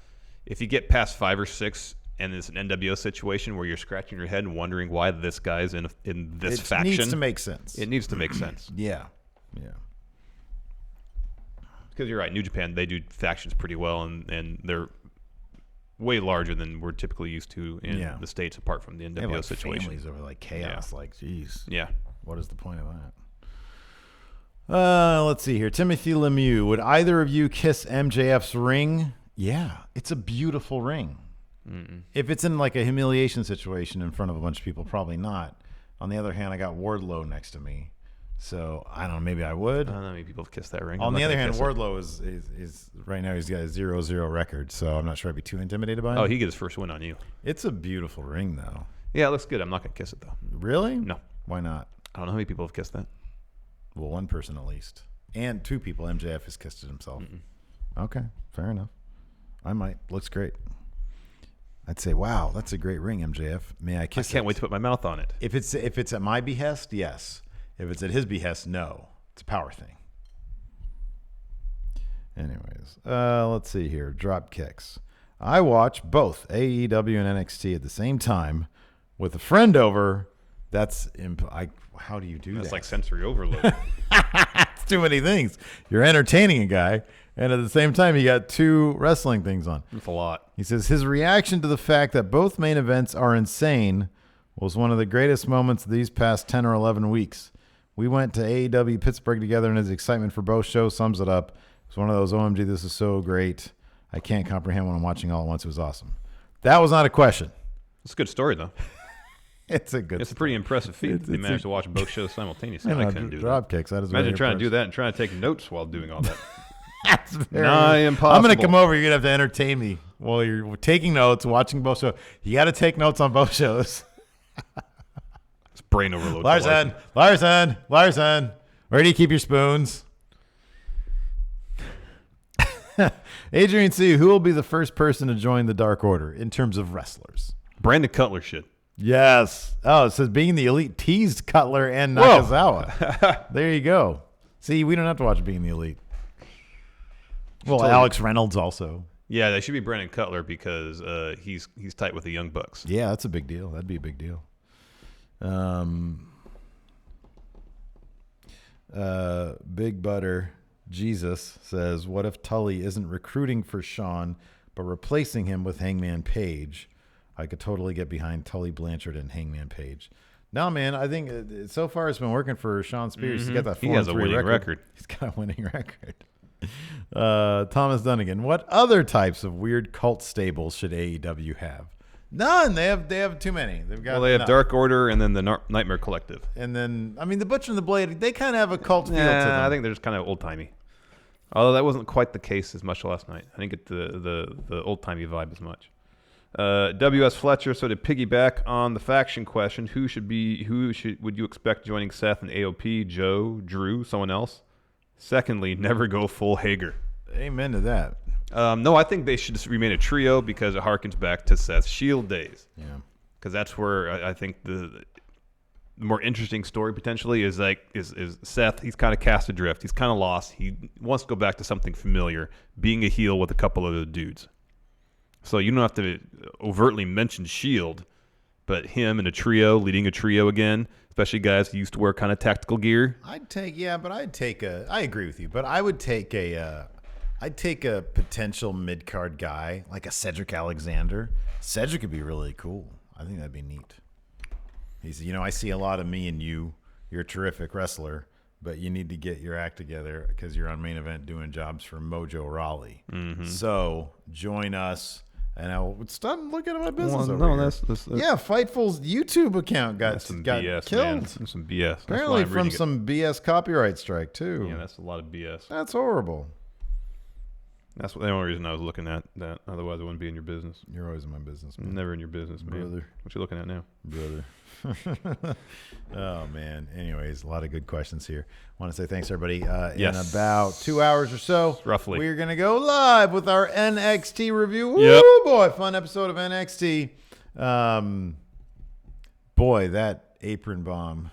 E: if you get past 5 or 6 and it's an NWO situation where you're scratching your head and wondering why this guy's in this faction.
D: It needs to make sense.
E: It needs to make sense.
D: Yeah.
E: Because you're right, New Japan, they do factions pretty well, and they're way larger than we're typically used to in the States, apart from the NWO
D: They have like
E: situation.
D: families over like chaos.
E: Yeah.
D: Like, geez.
E: Yeah.
D: What is the point of that? Let's see here. Timothy Lemieux. Would either of you kiss MJF's ring? Yeah. It's a beautiful ring.
E: Mm-mm.
D: If it's in like a humiliation situation in front of a bunch of people, probably not. On the other hand, I got Wardlow next to me. So, I don't know. Maybe I would.
E: I don't know how many people have kissed that ring.
D: On the other hand, Wardlow is right now, he's got a 0-0 record. So, I'm not sure I'd be too intimidated by him.
E: Oh, he gets his first win on you.
D: It's a beautiful ring, though.
E: Yeah, it looks good. I'm not going to kiss it, though.
D: Really?
E: No.
D: Why not?
E: I don't know how many people have kissed that.
D: Well, 1 person at least. And 2 people. MJF has kissed it himself.
E: Mm-mm.
D: Okay, fair enough. I might. Looks great. I'd say, wow, that's a great ring, MJF. May I kiss it?
E: I can't wait to put my mouth on it.
D: If it's at my behest, yes. If it's at his behest, no. It's a power thing. Anyways, let's see here. Drop kicks. I watch both AEW and NXT at the same time with a friend over. That's how do you do that?
E: That's like sensory overload.
D: It's too many things. You're entertaining a guy, and at the same time, you got 2 wrestling things on.
E: That's a lot.
D: He says his reaction to the fact that both main events are insane was one of the greatest moments of these past 10 or 11 weeks. We went to AEW Pittsburgh together, and his excitement for both shows sums it up. It's one of those, OMG, this is so great. I can't comprehend what I'm watching all at once. It was awesome. That was not a question.
E: It's a good story, though.
D: It's a pretty
E: impressive feat. They managed to watch both shows simultaneously. I couldn't do
D: drop
E: that.
D: kicks. That is
E: Imagine trying to do that and trying to take notes while doing all that.
D: That's very
E: impossible.
D: I'm going to come over. You're going to have to entertain me while you're taking notes, watching both shows. You got to take notes on both shows.
E: It's brain overload.
D: Larson. Where do you keep your spoons? Adrian C., who will be the first person to join the Dark Order in terms of wrestlers?
E: Brandon Cutler should.
D: Yes. Oh, it says being the Elite teased Cutler and Nakazawa. There you go. See, we don't have to watch Being the Elite. Well, Alex Reynolds also.
E: Yeah, they should be Brandon Cutler because he's tight with the Young Bucks.
D: Yeah, that's a big deal. That'd be a big deal. Big Butter Jesus says, what if Tully isn't recruiting for Sean, but replacing him with Hangman Page? I could totally get behind Tully Blanchard and Hangman Page. No, man, I think so far it's been working for Sean Spears.
E: Mm-hmm.
D: He's got that 4-3
E: He has a winning record.
D: He's got a winning record. Thomas Dunnigan, what other types of weird cult stables should AEW have? None. They have too many. They have
E: Dark Order and then the Nightmare Collective.
D: And then, I mean, the Butcher and the Blade, they kind of have a cult feel to them.
E: I think they're just kind of old-timey. Although that wasn't quite the case as much last night. I didn't get the old-timey vibe as much. W.S. Fletcher, so to piggyback on the faction question, who would you expect joining Seth and AOP? Joe, Drew, someone else? Secondly, never go full Hager.
D: Amen to that.
E: No, I think they should just remain a trio because it harkens back to Seth's Shield days.
D: Yeah.
E: Because that's where I think the more interesting story potentially is Seth. He's kind of cast adrift. He's kind of lost. He wants to go back to something familiar, being a heel with a couple of the dudes. So you don't have to overtly mention Shield, but him and a trio, leading a trio again, especially guys who used to wear kind of tactical gear.
D: I agree with you, but I would take I'd take a potential mid-card guy like a Cedric Alexander. Cedric could be really cool. I think that'd be neat. He's, I see a lot of me and you. You're a terrific wrestler, but you need to get your act together because you're on Main Event doing jobs for Mojo Rawley. Mm-hmm. So join us. And I'll stop looking at my business over here. That's Fightful's YouTube account got
E: BS,
D: killed.
E: Man. That's some BS.
D: Apparently from some BS copyright strike too.
E: Yeah, that's a lot of BS.
D: That's horrible.
E: That's the only reason I was looking at that. Otherwise, I wouldn't be in your business.
D: You're always in my business, man.
E: Never in your business, man.
D: Brother.
E: What you looking at now?
D: Brother. Oh, man. Anyways, a lot of good questions here. I want to say thanks, everybody. In about 2 hours or so,
E: roughly,
D: we're going to go live with our NXT review.
E: Yep.
D: Woo, boy. Fun episode of NXT. Boy, that apron bomb.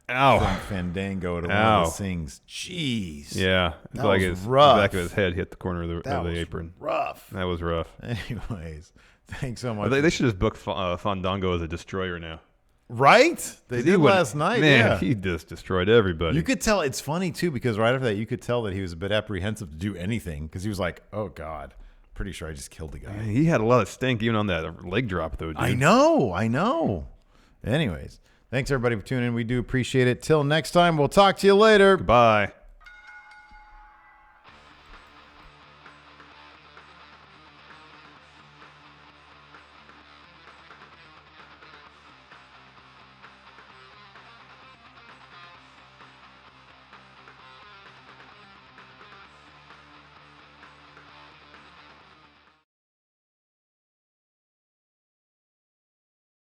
E: Ow.
D: From Fandango to one of the sings. Jeez.
E: Yeah.
D: That was rough.
E: The back of his head hit the corner of the apron.
D: Rough.
E: That was rough.
D: Anyways, thanks so much.
E: They should just book Fandango as a destroyer now.
D: Right? They did last night.
E: Man, he just destroyed everybody.
D: You could tell. It's funny, too, because right after that, you could tell that he was a bit apprehensive to do anything because he was like, oh, God, pretty sure I just killed the guy.
E: Man, he had a lot of stink even on that leg drop, though, dude.
D: I know. Anyways, thanks, everybody, for tuning in. We do appreciate it. Till next time, we'll talk to you later.
E: Goodbye.